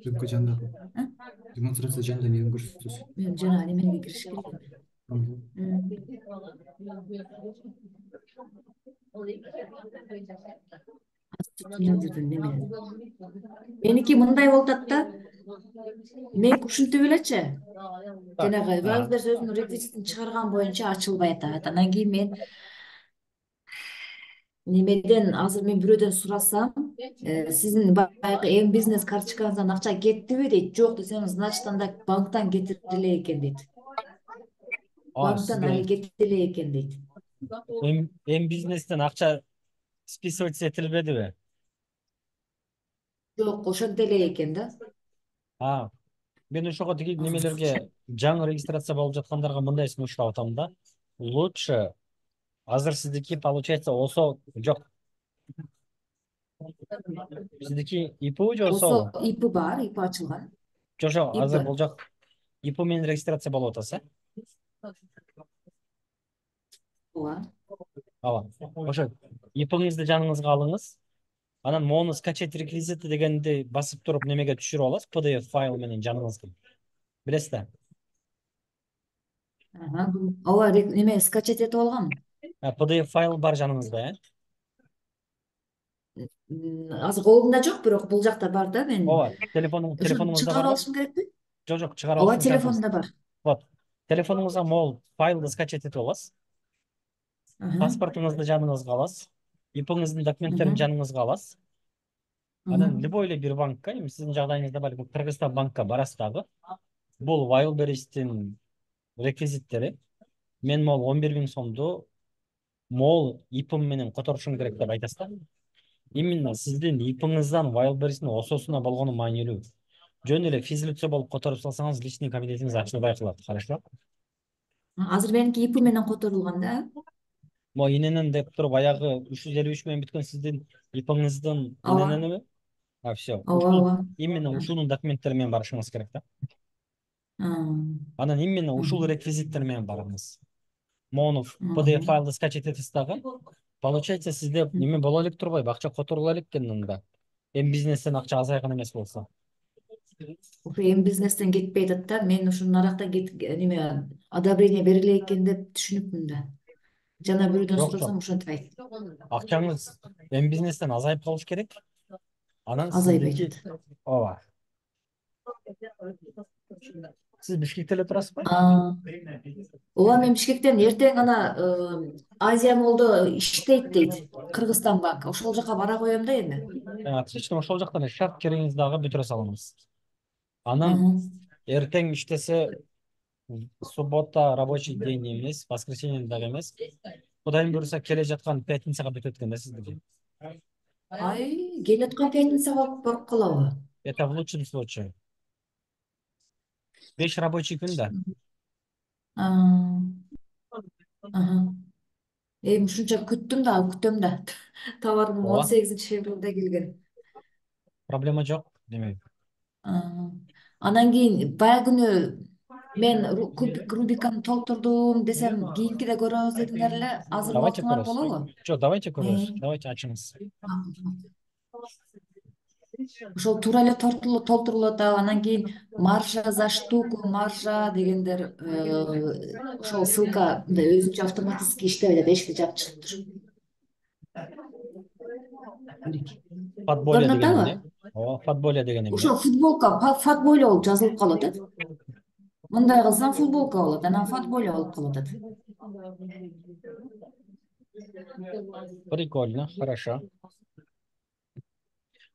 Speaker 11: Түнкү жанда. Демонстрация жанда менен көрсөтөсүз.
Speaker 10: Мен жана неменеге кириш керек. Меники мындай болуп атат да. Меники ушинтип элечи. Жанагы Wildberries өзүнүн реквизитин чыгарган боюнча ачылбай атат. Анан кийин мен азыр мен бирөөдөн сурасам, сиздин баягы эм бизнес карточкаңыздан акча кеттиби дейт. Жок десем, значит анда банктан кетип эле экен дейт. Банктан али кетип эле экен дейт.
Speaker 1: Эм бизнестен акча списывать этилбедиби?
Speaker 10: Жок, ошентип эле экен да.
Speaker 1: Мен ошого тиги немелерге жаңы регистрация болуп жаткандарга мындай сунуштап атам да. Лучше азыр сиздики получается ОСО жок. Сиздики ИПУ же ОСО?
Speaker 10: ИП бар, ИП ачылган.
Speaker 1: Жок, азыр бул жок. ИП менен регистрация болуп атасыз, ооба. Ошо ИПңизди жаныңызга алыңыз. Анан мону скачать реквизиты дегенди басып туруп немеге түшүрүп аласыз, PDF файл менен жаныңызга. Билесиз да?
Speaker 10: Ооба, неме скачать этип алгам.
Speaker 1: PDF файл бар жаныңызда,
Speaker 10: Азыр колумда жок, бирок бул жакта бар да мен.
Speaker 1: Ооба, телефонуңузда бар.
Speaker 10: Чыгарып алышым керекпи?
Speaker 1: Жок, чыгарып алышым.
Speaker 10: Ооба, телефонумда бар.
Speaker 1: Вот, телефонуңузга мол файлды скачать этип аласыз. Паспортуңузду жаныңызга аласыз. ИПңиздин документтерин жаныңызга аласыз. Анан любой эле бир банкка, эми сиздин жагдайыңызда балким Кыргызстан банкка барасыз дагы. Бул Wildberries'тин реквизиттери. Мен мол 11.000 сомду мол ИПым менен которушум керек деп айтасыз да. Именно сиздин ИПыңыздан Wildberries'тин ОСОсуна болгону маанилүү. Жөн эле физлицо болуп которуп салсаңыз, личный кабинетиңиз ачылбай калат, хорошо?
Speaker 10: Азыр меники ИП менен которулган да.
Speaker 1: Иненен деп туруп баягы 353 менен бүткөн сиздин ИПыңыздын иненениби? Все. Именно ушунун документтери менен барышыңыз керек да. Анан именно ушул реквизиттер менен барыңыз. Мону PDF файлды скачать этесиз дагы. Получается, сизде неме боло элек турбайбы? Акча которула элек экен анда. эми бизнестен акча азайган эмес болсо.
Speaker 10: Ошо эми бизнестен кетпей атат да. Мен ушунун аракта неме одобрение бериле экен деп түшүнүпмүн да. Жана бирөөдөн
Speaker 1: Жок
Speaker 10: сурасам
Speaker 1: жок.
Speaker 10: ошентип айт.
Speaker 1: Акчаңыз эми бизнестен азайып калыш керек. Анан
Speaker 10: Азайбай
Speaker 1: сиздики
Speaker 10: атат.
Speaker 1: ооба. Сиз Бишкекте эле турасызбы?
Speaker 10: Ооба, мен Бишкектен эртең Азия Моллдо иштейт дейт. Кыргызстан банк. Ошол жака бара коем да эми.
Speaker 1: Отлично, ошол жактан эле шарт керегиңизди дагы бүтүрө салыңыз. Анан эртең иштесе суббота рабочий день эмес, воскресенье дагы эмес. Кудайым буюрса келе жаткан пятницага бүтөт экен да сиздики.
Speaker 10: Ай, келаткан пятницага барып калабы?
Speaker 1: Это в лучшем случае. 5 рабочий күн да.
Speaker 10: Эми ушунча күттүм да, күтөм да. Товарым
Speaker 1: Ооба.
Speaker 10: 18-февралда келген.
Speaker 1: Проблема жок, демек.
Speaker 10: Анан кийин баягы күнү мен кубик Рубиканы толтурдум десем, кийинкиде көрөбүз дедиңер эле. Азыр
Speaker 1: Давайте
Speaker 10: убактыңар
Speaker 1: көрөбүз.
Speaker 10: болобу?
Speaker 1: Жок, давайте көрөбүз. Давайте ачыңыз.
Speaker 10: Ошол туура эле толтурулуп атабы, анан кийин маржа за штуку, маржа дегендер ошол ссылка мындай өзүнчө автоматически иштебей атат, эшикти жаап чыгып тур.
Speaker 1: Фатболия
Speaker 10: Көрүнүп
Speaker 1: деген
Speaker 10: атабы?
Speaker 1: эмне? Ооба, фатболия деген эмне?
Speaker 10: Ошол футболка фатболия болуп жазылып калып атат. Мындай кылсаң футболка болот, анан фатболия болуп калып атат.
Speaker 1: Прикольно, хорошо.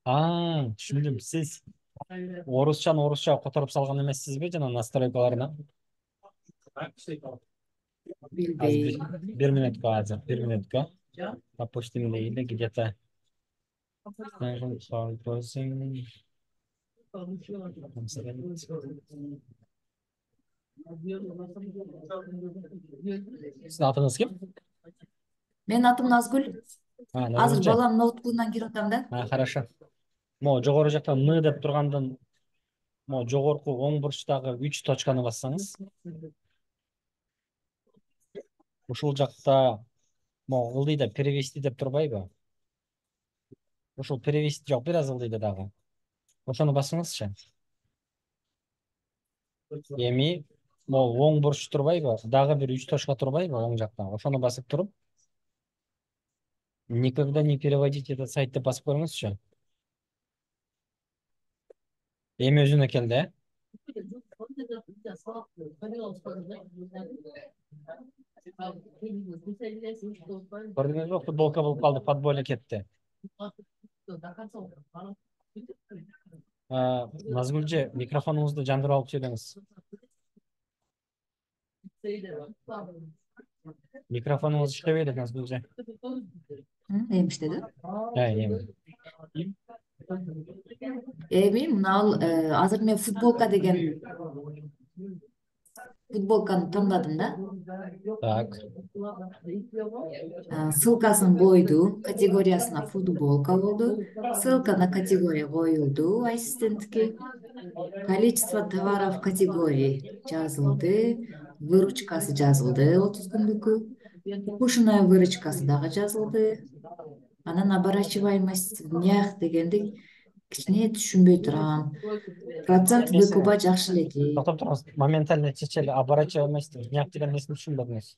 Speaker 1: Түшүндүм. Сиз орусча которуп салган эмессизби жана настройкаларына?
Speaker 10: Билбейм.
Speaker 1: Бир минутка азыр, бир минутка. Допустим, или где-то Сиздин атыңыз ким?
Speaker 10: Менин атым Назгүл. Азыр
Speaker 1: Назгүлчү.
Speaker 10: балам ноутбугунан кирип атам да.
Speaker 1: Хорошо. Могу жогору жакта Н деп тургандан могу жогорку оң бурчтагы 3 точканы бассаңыз. Ушул жакта могу ылдыйда перевести деп турбайбы? Ушул перевести жок, бир аз ылдыйда дагы. Ошону басыңызчы. Эми могу оң бурч турбайбы? Дагы бир 3 точка турбайбы оң жакта? Ошону басып туруп никогда не переводить этот сайт деп басып көрүңүзчү. Эми өзүнө келди, Көрдүңүзбү? Футболка болуп калды, футболия кетти. Назгүлчү, микрофонуңузду жандырып алып сөйлөңүз. Микрофонуңуз иштебейт, Назгүлчү.
Speaker 10: Эми иштеди.
Speaker 1: Эми.
Speaker 10: Мына азыр мен футболка деген футболканы тандадым да.
Speaker 1: Так.
Speaker 10: Ссылкасын койду, категориясына футболка болду. Ссылка на категория коюлду, ассистентке. Количество товаров категории жазылды. Выручкасы жазылды 30 күндүкү. Упущенная выручкасы дагы жазылды. Анан оборачиваемость днях дегенди кичине түшүнбөй турам. Процент выкупа жакшы эле дейт.
Speaker 1: Токтоп туруңуз. Моментально чечели оборачиваемость днях деген нерсени түшүнбөдүңүз.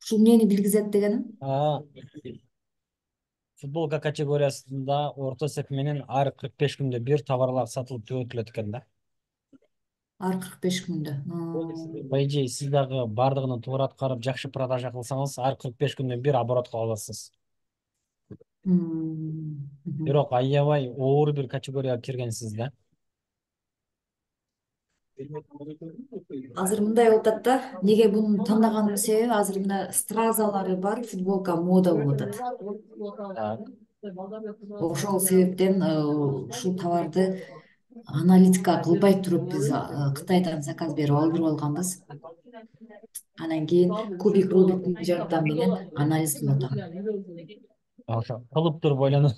Speaker 10: Ушул эмнени билгизет дегеним?
Speaker 1: Футболка категориясында орто эсеп менен ар 45 күндө бир товарлар сатылып түгөтүлөт экен да.
Speaker 10: Ар 45 күндө.
Speaker 1: По идее, сиз дагы бардыгын туура аткарып, жакшы продажа кылсаңыз, ар 45 күндө бир оборотко аласыз. Бирок аябай оор бир категорияга киргенсиз да.
Speaker 10: Азыр мындай болуп атат да, неге буну тандаганымдын себеби азыр мына стразалары бар футболка мода болуп атат. Ошол себептен ушул товарды аналитика кылбай туруп биз Кытайдан заказ берип алдырып алганбыз. Анан кийин кубик Рубиктин жардамы менен анализ кылып атам.
Speaker 1: Кылып туруп ойлонуп.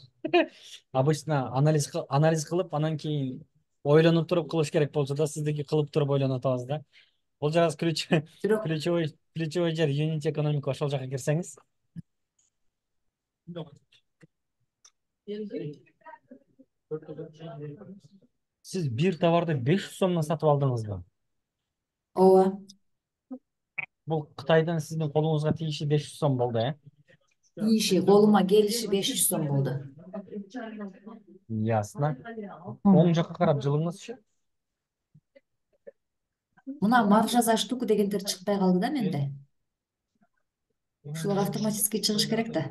Speaker 1: Обычно анализ кылып, анан кийин ойлонуп туруп кылыш керек болчу да, сиздики кылып туруп ойлонуп атабыз да. Бул жагы ключевой жер юнит экономика, ошол жака кирсеңиз. Siz bir tavарды 500 сомдон сатып алдыңызбы?
Speaker 10: Ооба.
Speaker 1: Бұл Қытайдан сіздің қолыңызға тиіші 500 сом болды,
Speaker 10: Тиіши, колума келиши 500 сом болду.
Speaker 1: Ясно. Оң жаққа қарап жылыңызшы.
Speaker 10: Мына маржа за штуку дегендер чыкпай калды да менде. Ушулар автоматически чыгыш керек да.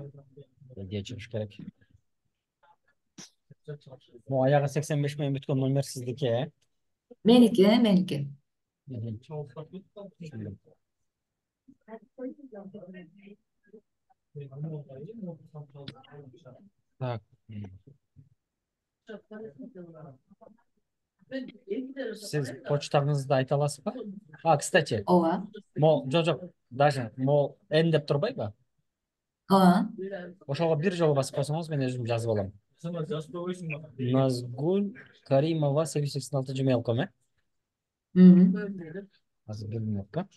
Speaker 1: Где çıkış gerek? Bu ayağı 85 bin bitcoin номер сіздікі,
Speaker 10: Меники, меники.
Speaker 1: Так. Siz почтаңызды айта аласыз ба? Кстати,
Speaker 10: Ооба.
Speaker 1: жоқ, даже Н деп тұрбай ба?
Speaker 10: Ооба.
Speaker 1: Ошоға бір жолы басып қойсаңыз, мен өзім жазып аламын. Назгуль Каримова 886 gmail.com. Hazır bir minutка.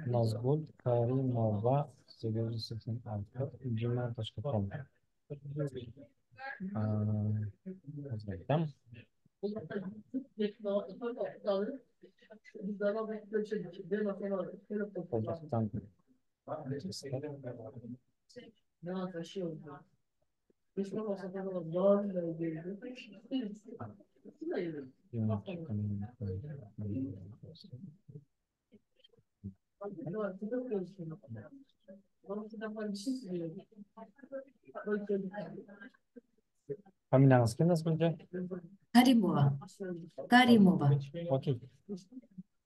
Speaker 1: Nazgul Karimova 886 gmail.com. Hazırlayalım. Ocaktan Familiyanız kim nasıl bildi?
Speaker 10: Каримова. Каримова.
Speaker 1: Окей.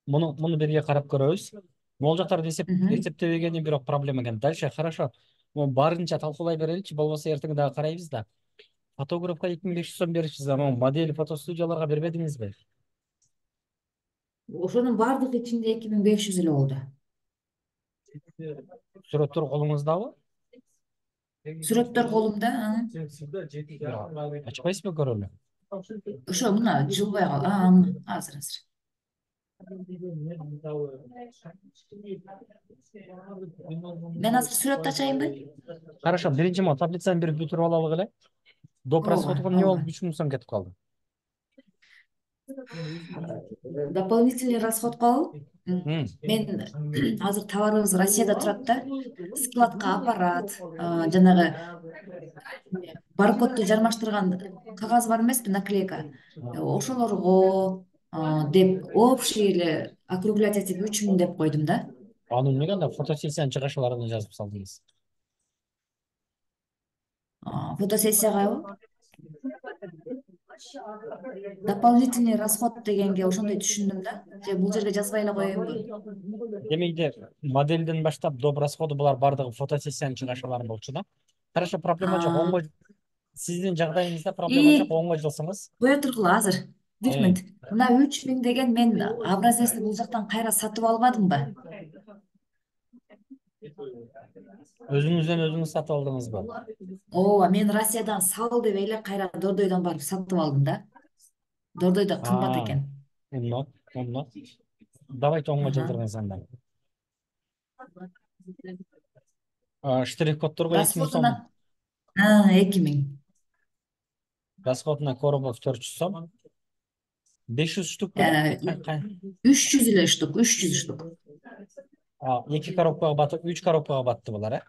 Speaker 1: Мұны бірге қарап көрөбүз. Могул жактарды эсептебегенде бирок проблема экен. Дальше хорошо. Барынча талкуулай береличи, болбосо эртең дагы карайбыз да. Фотографка 2500 сом беришсиз, ама модель фотостудияларга бербедиңизби?
Speaker 10: Ошонун бардыгы ичинде 2500 эле болду.
Speaker 1: Сүрөттөр колуңуздабы?
Speaker 10: Сүрөттөр колумда.
Speaker 1: Ачпайсызбы көрөлү?
Speaker 10: Ошо мына жылбай кал. Азыр. Мен азыр сүрөт ачайынбы?
Speaker 1: Хорошо, биринчи могу таблицаны берип бүтүрүп алалы эле. Доп расходго эмне болуп 3000 сом кетип калды?
Speaker 10: Дополнительный расходко мен азыр товарыбыз Россияда турат да. Складка аппарат, жанагы баркодду жармаштырган кагаз бар эмеспи, наклейка. Ошолорго деп общий эле округлять этип 3000 деп койдум да.
Speaker 1: Аны эмнеге анда фотосессиянын чыгышыларын жазып салдыңыз?
Speaker 10: Фотосессияга дополнительный расход дегенге ошондой түшүндүм да. Же бул жерге жазбай эле коеюнбу?
Speaker 1: Демейде моделден баштап доп расходу булар бардыгы фотосессиянын чыгышылары болчу да. Хорошо, проблема жок. Оңго сиздин жагдайыңызда проблема жок, оңго жылсаңыз.
Speaker 10: Кое тургула азыр. Бир минут. Мына 3000 деген мен образецти бул жактан кайра сатып албадымбы?
Speaker 1: Өзүңүздөн өзүңүз сатып алдыңызбы?
Speaker 10: Ооба, мен Россиядан сал деп эле кайра Дордойдон барып сатып алдым да. Дордойдо кымбат экен.
Speaker 1: Умно. Давайте оңго жылдырыңыз анда. Штрих кодторго 2000 сом.
Speaker 10: 2000.
Speaker 1: Расходуна коробов 400 сом. 500 штук.
Speaker 10: 300 эле штук, 300 штук.
Speaker 1: 2 коробкага батып, 3 коробкага батты булар,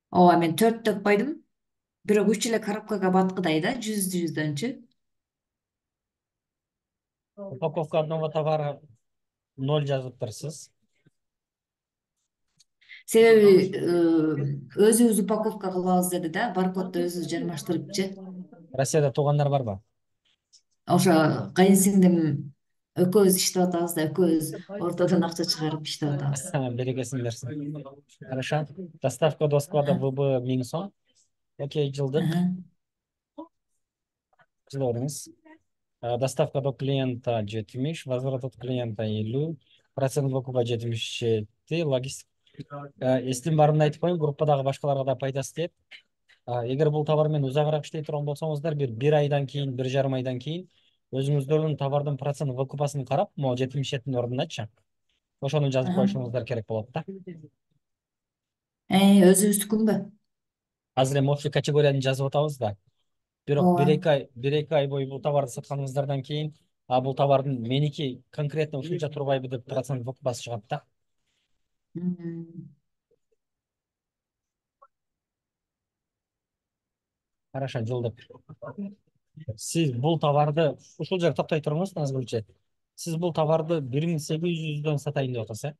Speaker 10: Ооба, мен 4 деп койдум. Бирок 3 эле коробкага баткыдай да, 100-100дөнчү.
Speaker 1: Упаковка одного товара 0 жазыптырсыз.
Speaker 10: Себеби өзүбүз упаковка кылабыз деди да, баркодду өзүбүз жармаштырыпчы.
Speaker 1: Россияда туугандар барбы?
Speaker 10: Ошо кайынсиңдим экөөбүз иштеп атабыз да, экөөбүз ортодон акча чыгарып иштеп атабыз.
Speaker 1: Берекесин берсин. Хорошо. Доставка до склада ВБ 1000 сом. Окей, жылдык. Жылдыңыз. Доставка до клиента 70, возврат от клиента 50, процент выкупа 77, логистика. Эстин барымды айтып коеюн, группадагы башкаларга да пайдасы тиет. Эгер бул товар менен узагыраак иштей турган болсоңуздар, бир айдан кийин, 1,5 айдан кийин өзүңүздөрдүн товардын процент выкупасын карап, могу 77-тин ордундачы. Ошону жазып коюшуңуздар керек болот да.
Speaker 10: Өзүбүздүкүнбү?
Speaker 1: Азыр эми общий категорияны жазып атабыз да. Бирок
Speaker 10: ооба.
Speaker 1: бир эки ай бою бул товарды сатканыңыздардан кийин, бул товардын меники конкретно ушунча турбайбы деп процент басып чыгат да. Хорошо, жылдып. Сиз бул товарды ушул жерде токтой туруңуз, Назгүлче. Сиз бул товарды 1800дөн сатайын деп атасыз,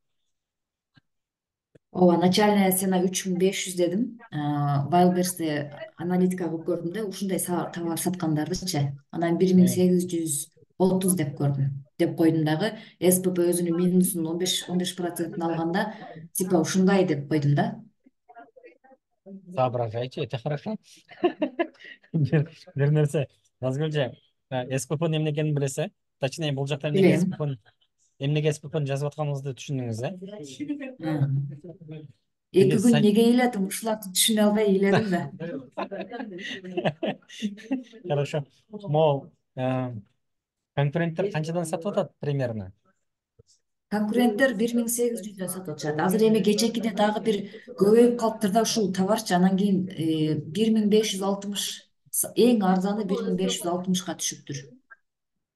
Speaker 10: Ооба, начальная цена 3500 дедим. Wildberries'te аналитика кылып көрдүм да, ушундай товар саткандардычы. Анан 1830 деп көрдүм. Деп койдум дагы. СПП өзүнүн минусун 15% алганда, типа ушундай деп койдум да.
Speaker 1: Соображайте, это хорошо. Бир нерсе, Назгүлче, СПП-н эмне экенин билесиз? Точнее, бул жакта
Speaker 10: Билем.
Speaker 1: эмнеге СПП-н жазып атканыңызды түшүндүңүз,
Speaker 10: Эки күн неге ыйладым, ушуларды түшүнө албай ыйладым да.
Speaker 1: Хорошо. Могу конкуренттер канчадан сатып атат примерно?
Speaker 10: Конкуренттер 1800дөн сатып атышат. Азыр эми кечекиде дагы бир көбөйүп калыптыр да ушул товарчы. Анан кийин 1560, эң арзаны 1560ка түшүптүр.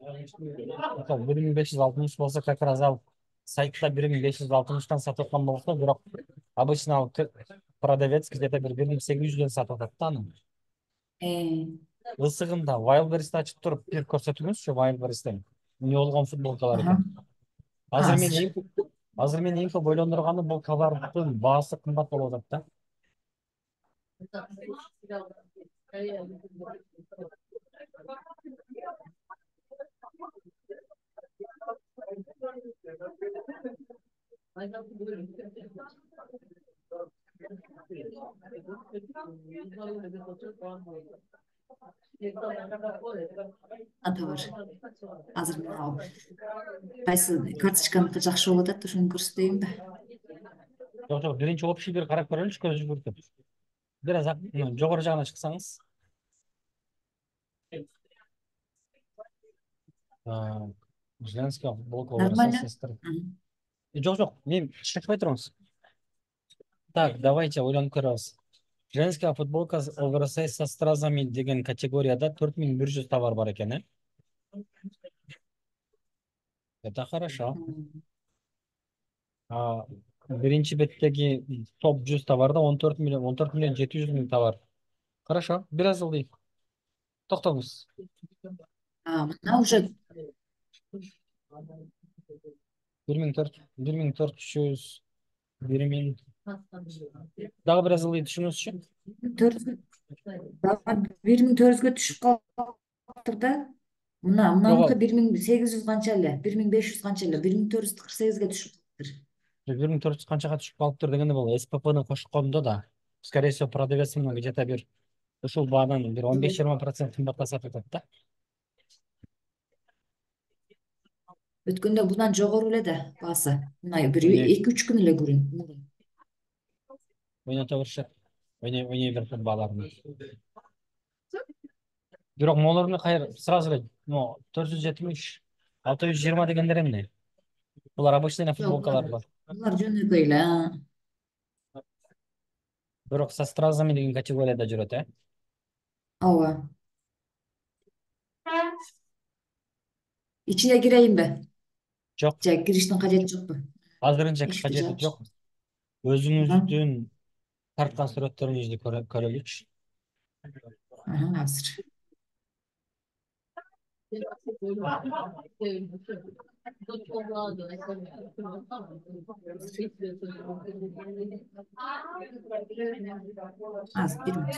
Speaker 1: 1560 болсо, как раз ал сайтта 1560тан сатып аткан болсо, бирок обычно ал продавец где-то 1800дөн сатып атат да аны. Ысыгында Wildberries'ти ачып туруп бир көрсөтүңүзчү, Wildberries'тен эмне болгон футболкалар экен. Азыр мен эң көп ойлондурганы бул товардын баасы кымбат болуп атат да.
Speaker 10: Товар. Азыр мен ал кайсы карточканыкы жакшы болуп атат, ошону көрсөтөйүнбү?
Speaker 1: Жок, биринчи общий бир карап көрөлүчү, көз жүгүртүп. Бир аз жогору жагына чыксаңыз. Женская футболка.
Speaker 10: Нормально.
Speaker 1: Жок, мен чыкпай туруңуз. Так, давайте ойлонуп көрөбүз. Женская футболка оверсайз со стразами деген категорияда 4100 товар бар экен, Это хорошо. Биринчи беттеги топ 100 товарда 14 миллион 700 миң товар. Хорошо, бир аз ылдый. Токтоңуз.
Speaker 10: Мына уже
Speaker 1: 1400, 1000. Дагы бир аз ылдый түшүңүзчү.
Speaker 10: 1400гө түшүп калыптыр да. Мынаныкы 1800 канча эле, 1500 канча эле, 1448ге түшүп калыптыр.
Speaker 1: 1400 канчага түшүп калыптыр дегенде бул СПП-ны кошкондо да, скорее всего, продавец мына где-то бир ушул баадан бир 15-20% кымбатка сатып атат да.
Speaker 10: Өткөндө bundan жогору эле да баасы. Мына бир 2-3 күн эле көрүн.
Speaker 1: Ойната беришет. Ойнай берет бааларын. Бирок молорну кайыр сразу эле 470, 620 дегендер эмне? Булар обычный футболкалар бар.
Speaker 10: Булар жөнөкөй эле.
Speaker 1: Бирок со стразами деген категорияда жүрөт,
Speaker 10: Ооба. İçine gireyim be.
Speaker 1: Жок.
Speaker 10: Girişten кажети жокпу?
Speaker 1: Азырынча кажети жок. Өзүңүздүн тарткан сүрөттөрүңүздү көрөлүчү.
Speaker 10: Азыр. Az bir minut.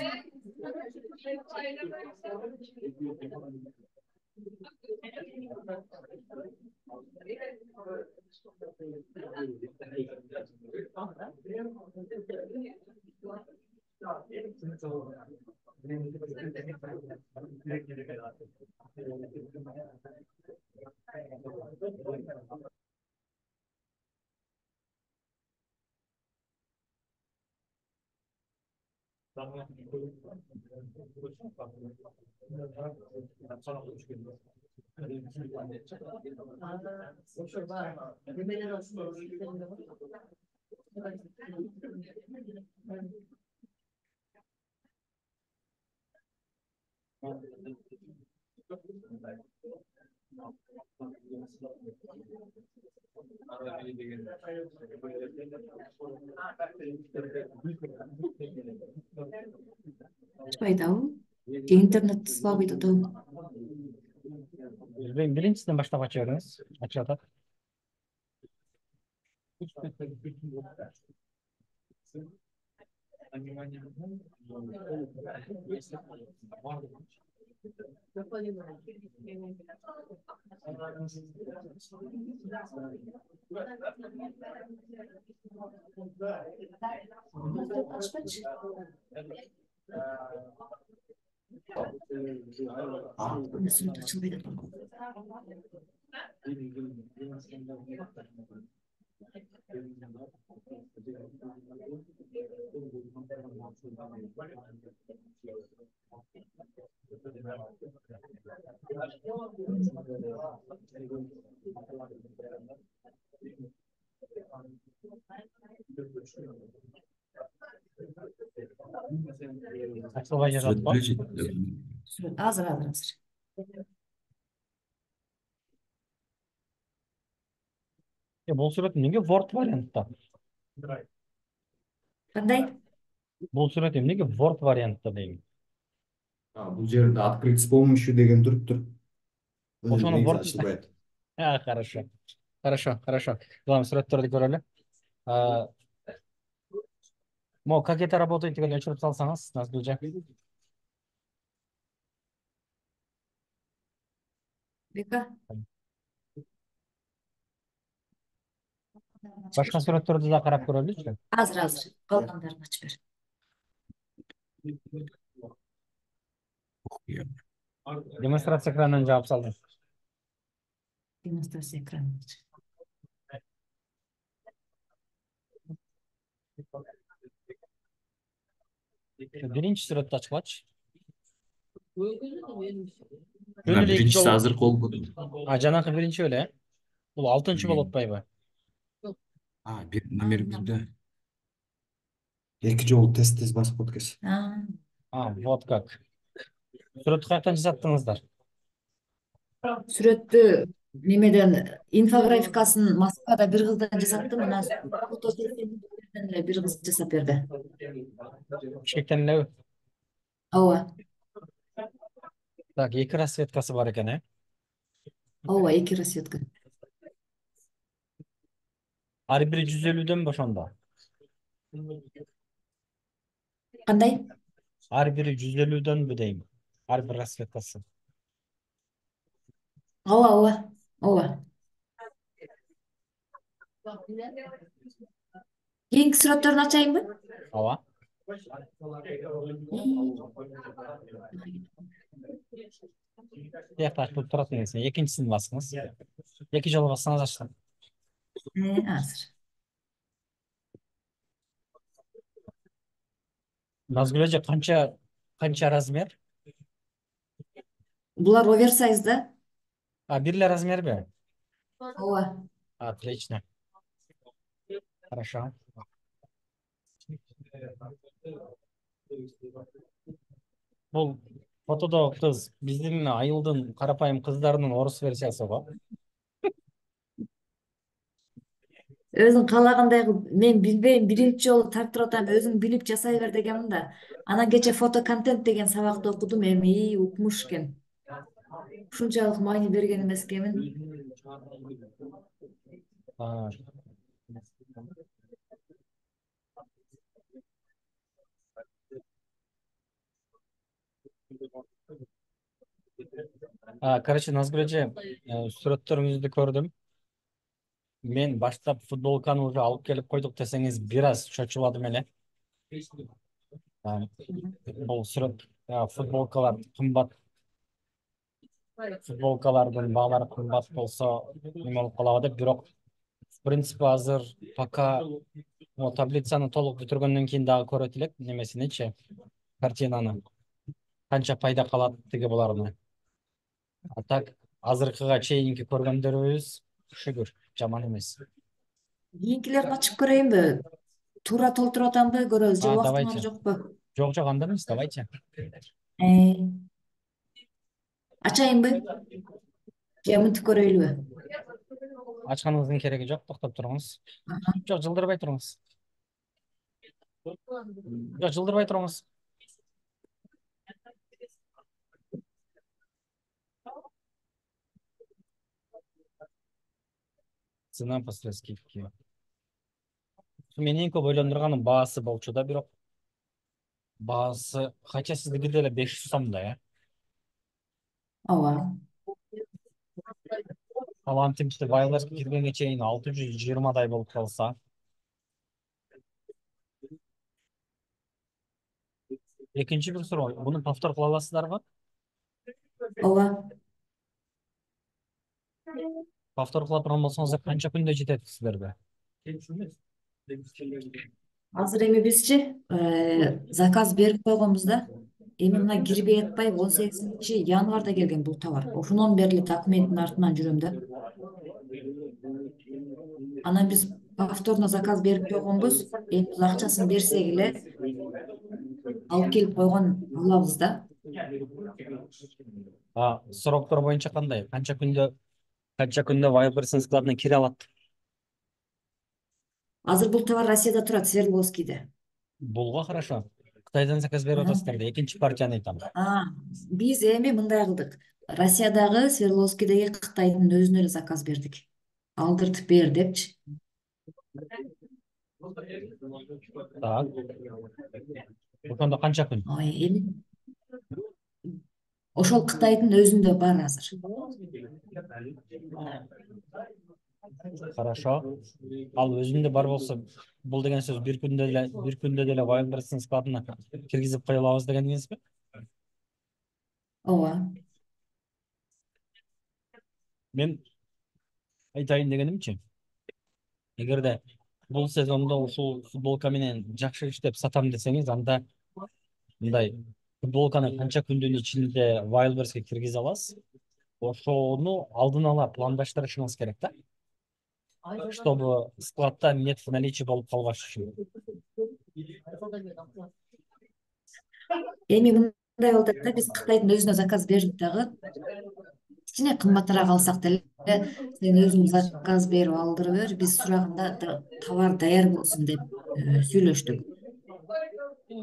Speaker 10: Açпайдабы? Же интернет слабый атабы?
Speaker 1: Bilmiyorum, birincisinden baştan açıyoruz. Açıyorlar.
Speaker 10: Açпачы. Сүрөт ачылбайт атабы.
Speaker 1: Açılmaya
Speaker 11: Сүрөт
Speaker 1: жатат
Speaker 11: беле жейт.
Speaker 10: Сүрөт азыр.
Speaker 1: Бұл сурет неге Word вариантта?
Speaker 10: Кандай?
Speaker 1: Бұл сурет неге Word вариантта деймін.
Speaker 11: Бул жерде открыть с помощью деген туруптур.
Speaker 1: Ошону
Speaker 11: Негизи
Speaker 1: Word.
Speaker 11: ачылбайт.
Speaker 1: Хорошо. Хорошо. Главное, суреттерди көрөлү. Как это работает деген өчүрүп салсаңыз, Назгүлжа.
Speaker 10: Бека.
Speaker 1: Башка суреттерди да карап көрөлүчү.
Speaker 10: Азыр. Калгандарын ачып бер.
Speaker 1: Демонстрация экранынан жаап салдым.
Speaker 10: Демонстрация экранын ач.
Speaker 1: Биринчи сүрөттү ачкылачы.
Speaker 11: Биринчиси азыр колду.
Speaker 1: Жанакы биринчи эле. Бул 6-чы болуп атпайбы?
Speaker 11: Номер 1-дө. 2 жолу тест басып өткөз.
Speaker 1: Вот как. Сүрөттү каяктан жасаттыңыздар?
Speaker 10: Сүрөттү немеден инфографикасын Москвада бир кыздан жасаттым, анан фотосессияны эле бир кыз жасап берди.
Speaker 1: Бишкектен элеби?
Speaker 10: Ооба.
Speaker 1: Так, 2 расцветкасы бар экен,
Speaker 10: Ооба, 2 расцветка.
Speaker 1: Ар бири 150-дөнбү ошондо?
Speaker 10: Кандай?
Speaker 1: Ар бири 150-дөнбү дейм. Ар бир расцветкасы.
Speaker 10: Ооба. Кийинки сүрөттөрүн ачайынбы?
Speaker 1: Ооба. Тиякта ачылып турат негизи. Экинчисин басыңыз. 2 жолу бассаңыз ачылат.
Speaker 10: Азыр.
Speaker 1: Назгүл эже канча размер?
Speaker 10: Булар оверсайз да?
Speaker 1: Бирле размерби?
Speaker 10: Ооба.
Speaker 1: Отлично. Хорошо. Бул фотодо кыз биздин айылдын карапайым кыздарынын орус версиясы го.
Speaker 10: Өзүң каалагандай кылып, мен билбейм, биринчи жолу тартып атам, өзүң билип жасай бер дегенмин да. Анан кече фотоконтент деген сабакты окудум, эми укмуш экен. Ушунчалык маани берген эмес экенмин.
Speaker 1: Короче, Назгүл эже, сүрөттөрүңүздү көрдүм. Мен баштап футболканы уже алып келип койдук десеңиз, бир аз чочуладым эле. Бул сүрөт, футболкалар кымбат. Футболкалардын баалары кымбат болсо, неме болуп калабы деп, бирок в принципе азыр пока таблицаны толук бүтүргөндөн кийин дагы көрөт элек немесиничи, картинаны. Канча пайда калат тиги буларына. А так азыркыга чейинки көргөндөрүбүз шүгүр, жаман эмес.
Speaker 10: Кийинкилерин ачып көрөйүнбү? Туура толтуруп атамбы, көрөбүз же убактың
Speaker 1: Давайте.
Speaker 10: ары жокпу?
Speaker 1: Жок, анда эмес, давайте.
Speaker 10: Ачайынбы? Же мынтип көрөйлүбү?
Speaker 1: Ачканыңыздын кереги жок, токтоп туруңуз. Жок, жылдырбай туруңуз. Жок, жылдырбай туруңуз. Цена после скидки. Менин көп ойлондурганым баасы болчу да, бирок баасы кача сизге бир деле 500 сомдой,
Speaker 10: Ооба.
Speaker 1: Ал антимиште байлар киргенге чейин 620дай болуп калса. Экинчи бир суроо, буну повтор кыла аласыздарбы?
Speaker 10: Ооба.
Speaker 1: Повтор кыла турган болсоңуздар канча күндө жетет сиздерге?
Speaker 10: Азыр эми бизчи заказ берип койгонбуз да. Эми мына кирбей атпай 18 январда келген бул товар. Ошондон бери документтин артынан жүрөм да. Анан биз повторно заказ берип койгонбуз. Эми биз акчасын берсек эле алып келип койгон алабыз да.
Speaker 1: Сроктор боюнча кандай? Канча күндө Вайлберстин складына кире алат?
Speaker 10: Азыр бул товар Россияда турат, Свердловскийде.
Speaker 1: Булго хорошо. Кытайдан заказ берип атасыздар да, экинчи партияны айтам.
Speaker 10: Биз эми мындай кылдык. Россиядагы Свердловскийдеги Кытайдын өзүнө эле заказ бердик. Алдыртып бер депчи.
Speaker 1: Так. Ошондо канча күн?
Speaker 10: Ошол Кытайдын өзүндө бар азыр.
Speaker 1: Хорошо. Ал өзүндө бар болсо, бул деген сөз бир күндө деле Вайлберстин складына киргизип кое алабыз дегениңизби?
Speaker 10: Ооба.
Speaker 1: Мен айтайын дегенимчи, эгерде бул сезондо ушул футболка менен жакшы иштеп сатам десеңиз, анда мындай футболканы канча күндүн ичинде Wildberries'ке киргизе аласыз? Ошону алдын ала пландаштырышыңыз керек да, чтобы складта нет в наличии болуп калбаш үчүн.
Speaker 10: Эми мындай болуп атат да, биз Кытайдын өзүнө заказ бердик дагы. Кичине кымбатыраак алсак деле, сен өзүң заказ берип алдырып бер, биз сураганда товар даяр болсун деп сүйлөштүк.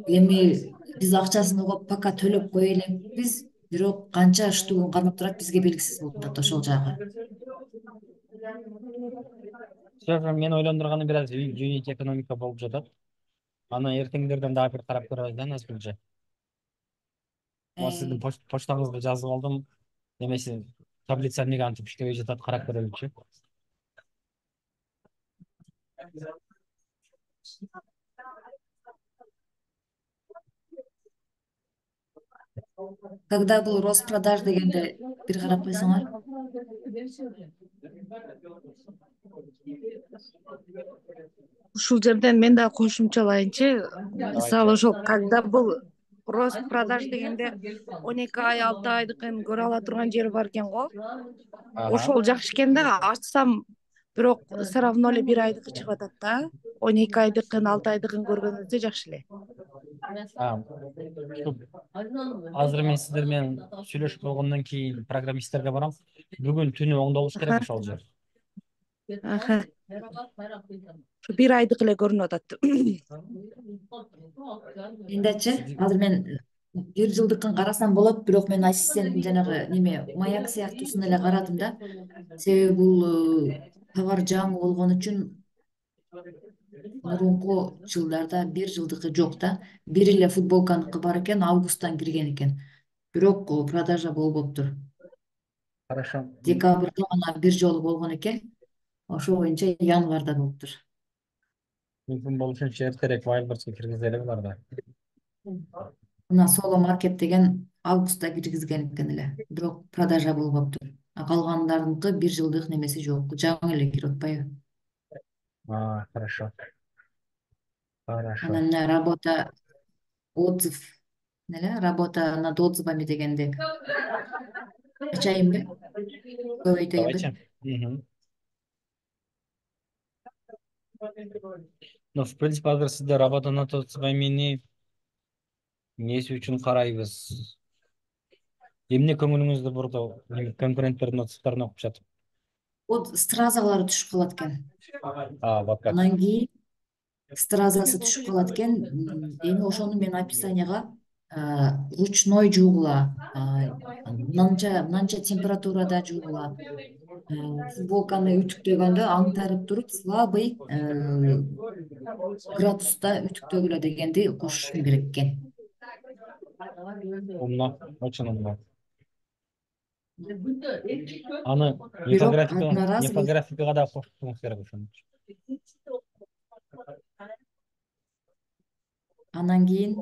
Speaker 10: Эми биз акчасын угуп пока төлөп кое элекпиз, бирок канча штугун кармап турат бизге белгисиз болуп атат ошол жагы.
Speaker 1: Мен ойлондурганым бир аз unit экономика болуп жатат. Аны эртеңдерден дагы бир карап көрөбүз да, Назгүлжө. Сиздин почтаңызга жазып алдым. Немесе таблица эмнеге антип иштебей жатат, карап көрөлүчү.
Speaker 10: Когда был Роспродаж дегенде бир карап койсоңор.
Speaker 9: Ушул жерден мен да кошумчалайынчы. Мисалы ошол когда был Роспродаж дегенде 12 ай 6 айдыкын көрө ала турган жери бар экен го. Ошол жакшы экен да, ачсам бирок все равно эле 1 айдыкы чыгып атат да. 12 айдыкын 6 айдыкын көргөнүбүздө жакшы эле.
Speaker 1: Азыр мен сиздер менен сүйлөшүп болгондон кийин программисттерге барам. Бүгүн түнү оңдолуш керек ошол жер.
Speaker 9: Şu 1 aydık эле көрүнүп атат.
Speaker 10: Эндечи, азыр мен 1 жылдыкын карасам болот, бирок мен ассистенттин жанагы неме маяк сыяктуусун эле карадым да. Себеби бул товар жаңы болгон үчүн мурунку жылдарда 1 жылдыкы жок да. Бир эле футболканыкы бар экен, августтан кирген экен. Бирок продажа болбоптур.
Speaker 1: Хорошо.
Speaker 10: Декабрда гана бир жолу болгон экен. Ошо боюнча январда болуптур.
Speaker 1: Мүмкүн болушунча эртерээк Wildberries'ке киргизели булар да.
Speaker 10: Мына Соло маркет деген августта киргизген экен эле. Бирок продажа болбоптур. Калгандарыныкы 1 жылдык немеси жок. Жаңы эле кирип атпайбы?
Speaker 1: Хорошо. Хорошо.
Speaker 10: Анан работа отзыв, работа над отзывами дегенде ачайынбы? Көбөйтөйүнбү?
Speaker 1: Ну, в принципе, азыр сиздер работа над отзывами эмнеси үчүн карайбыз? Эмне көңүлүңүздү бурду конкуренттердин отчуктарына окуп жатып?
Speaker 10: Вот стразалары түшүп калат экен.
Speaker 1: Вот как.
Speaker 10: Анан кийин стразасы түшүп калат экен. Эми ошону мен описанияга ручной жуугула, мынанча температурада жуугула, футболканы үтүктөгөндө аңтарып туруп слабый градуста үтүктөгүлө дегенди кошушум керек экен.
Speaker 1: Умно, очень умно. Аны
Speaker 10: Бирок одноразовый
Speaker 1: инфографикага да кошушуңуз керек ошону.
Speaker 10: анан кийин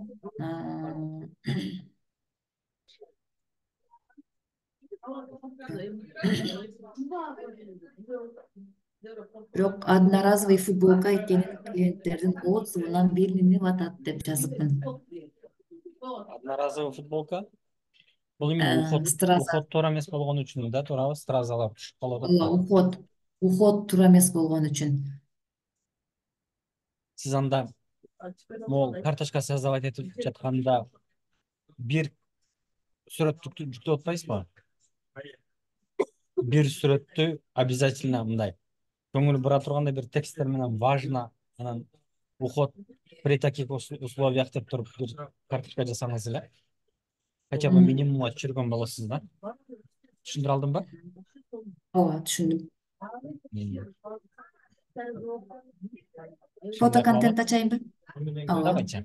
Speaker 10: бирок одноразовый футболка экенин клиенттердин отзывынан билинип атат деп жазыпмын.
Speaker 1: Одноразовый футболка? Бул эми
Speaker 10: Страза.
Speaker 1: уход туура эмес болгон үчүн да, туурабы? Стразалар түшүп калып атат.
Speaker 10: Уход туура эмес болгон үчүн.
Speaker 1: Сиз анда могул карточка создавать этип жатканда бир сүрөттү жүктөп атпайсызбы? Бир сүрөттү обязательно мындай көңүл бура тургандай бир тексттер менен важно, анан уход при таких условиях деп туруп бир карточка жасаңыз эле. Хотя бы минимумга түшүргөн болосуз да. Түшүндүрө алдымбы?
Speaker 10: Ооба, түшүндүм. Фото контент ачайынбы?
Speaker 1: Давайте.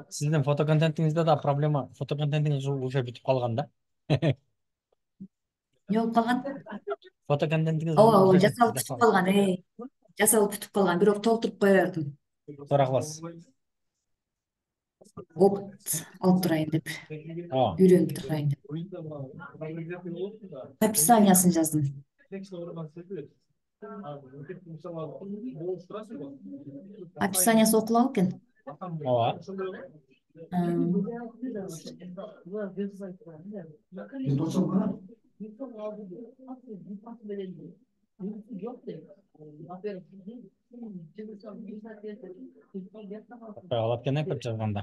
Speaker 1: Сиздин фото контентиңизде да проблема, фото контентиңиз уже бүтүп калган да.
Speaker 10: Не болуп калган?
Speaker 1: Фото контентиңиз
Speaker 10: Ооба, жасалып бүтүп калган, жасалып бүтүп калган, бирок толтуруп кое бергим.
Speaker 1: Туура кыласыз.
Speaker 10: Опыт алып турайын деп, үйрөнүп турайын деп. Описаниясын жаздым. Описаниясы окулабы экен?
Speaker 1: Ооба. Алып келе көп жазганда.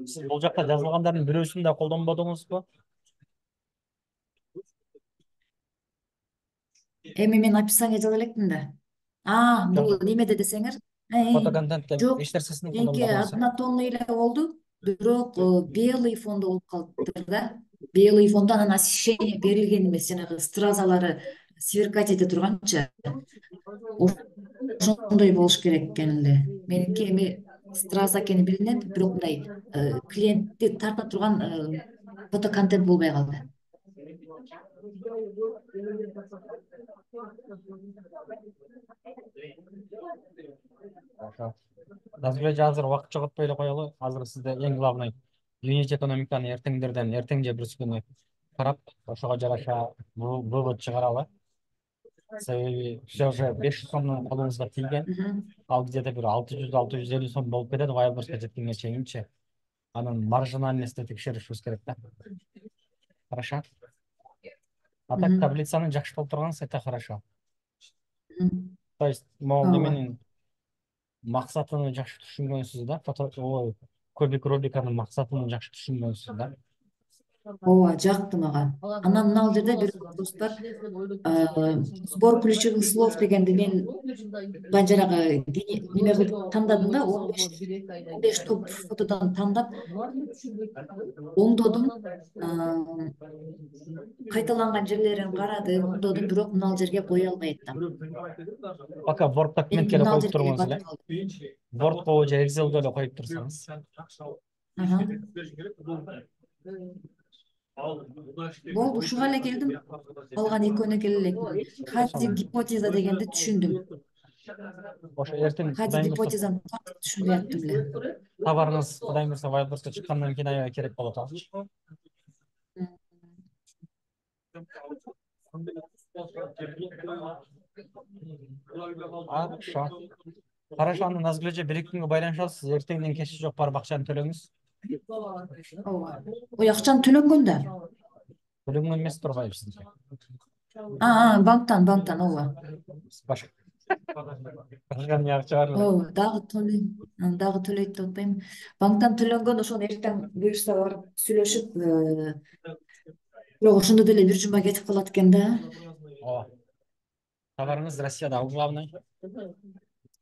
Speaker 1: Сиз бул жакта жазылгандардын бирөөсүн да колдонбодуңузбу?
Speaker 10: Эми мен описание жаза элекмин да. Бул немеде десеңер,
Speaker 1: Фото контентте
Speaker 10: жок,
Speaker 1: эч нерсесин
Speaker 10: меники
Speaker 1: колдонбодуңуз.
Speaker 10: однотонный эле болду, бирок белый фондо болуп калыптыр да. Белый фондо анан освещение берилген эмес, жанагы стразалары сверкать эте турганчы. Ошондой болуш керек экен эле. Меники эми страза экени билинет, бирок мындай клиентти тарта турган фото контент болбой калды.
Speaker 1: Назгүл эже, азыр убакыт жоготпой эле коелу. Азыр сизде эң главный юнит экономиканы эртең же бирси күнү карап, ошого жараша вывод чыгаралы. Себеби все уже 500 сомдун колуңузга тийген. Ал где-то бир 600-650 сом болуп кетет Wildberries'ке жеткенге чейинчи. Анын маржинальностьти текшеришибиз керек да. Хорошо? А так таблицаны жакшы толтургансыз, это хорошо. То есть, могул неменин максатыны жакшы түшүнгөнсүз да, көбүк рубриканын максатын жакшы түшүнгөнсүз да.
Speaker 10: Ооба, жакты мага. Анан мына жерде бир вопрос бар. Сбор ключевых слов дегенди мен жанагы неме кылып тандадым да, 15 топ фотодон тандап оңдодум. Кайталанган жерлерин карадым, оңдодум, бирок мына жерге кое албай аттам.
Speaker 1: Пока Word документке коюп туруңуз эле. Wordго же Excel'ге эле коюп турсаңыз.
Speaker 10: Болду, ушуга эле келдим. Калган экөөнө келе элекмин. Хади гипотеза дегенди түшүндүм.
Speaker 1: Ошо эртең
Speaker 10: Хади
Speaker 1: Кудайым буюрса
Speaker 10: гипотезаны түшүнбөй аттым эле.
Speaker 1: табарыңыз Кудайым буюрса Wildberries'ке чыккандан кийин аябай керек болот алчы. Хорошо. Хорошо, аны Назгүл эже бир эки күнгө байланышабыз. Эртеңден кечи жок барып акчаны төлөңүз.
Speaker 10: Ооба. Ой, акчаны төлөнгөн да.
Speaker 1: Төлөнгөн эмес турбайбы сизге?
Speaker 10: Банктан, ооба.
Speaker 1: Башка. Башка эмне акча барбы?
Speaker 10: Ооба, дагы төлөйт деп атпаймынбы. Банктан төлөнгөн, ошону эртең буюрса барып сүйлөшүп, бирок ошондо деле бир жума кетип калат экен да.
Speaker 1: Ооба. Табарыңыз Россиядагы главный.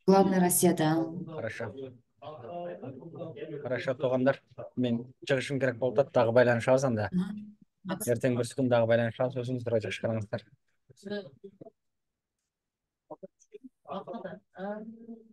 Speaker 10: Главный Россияда.
Speaker 1: Хорошо. Хорошо, туугандар. Мен чыгышым керек болуп атат. Дагы байланышабыз анда. Эртең бүрсү күн дагы байланышабыз. Өзүңүздөр жакшы караңыздар.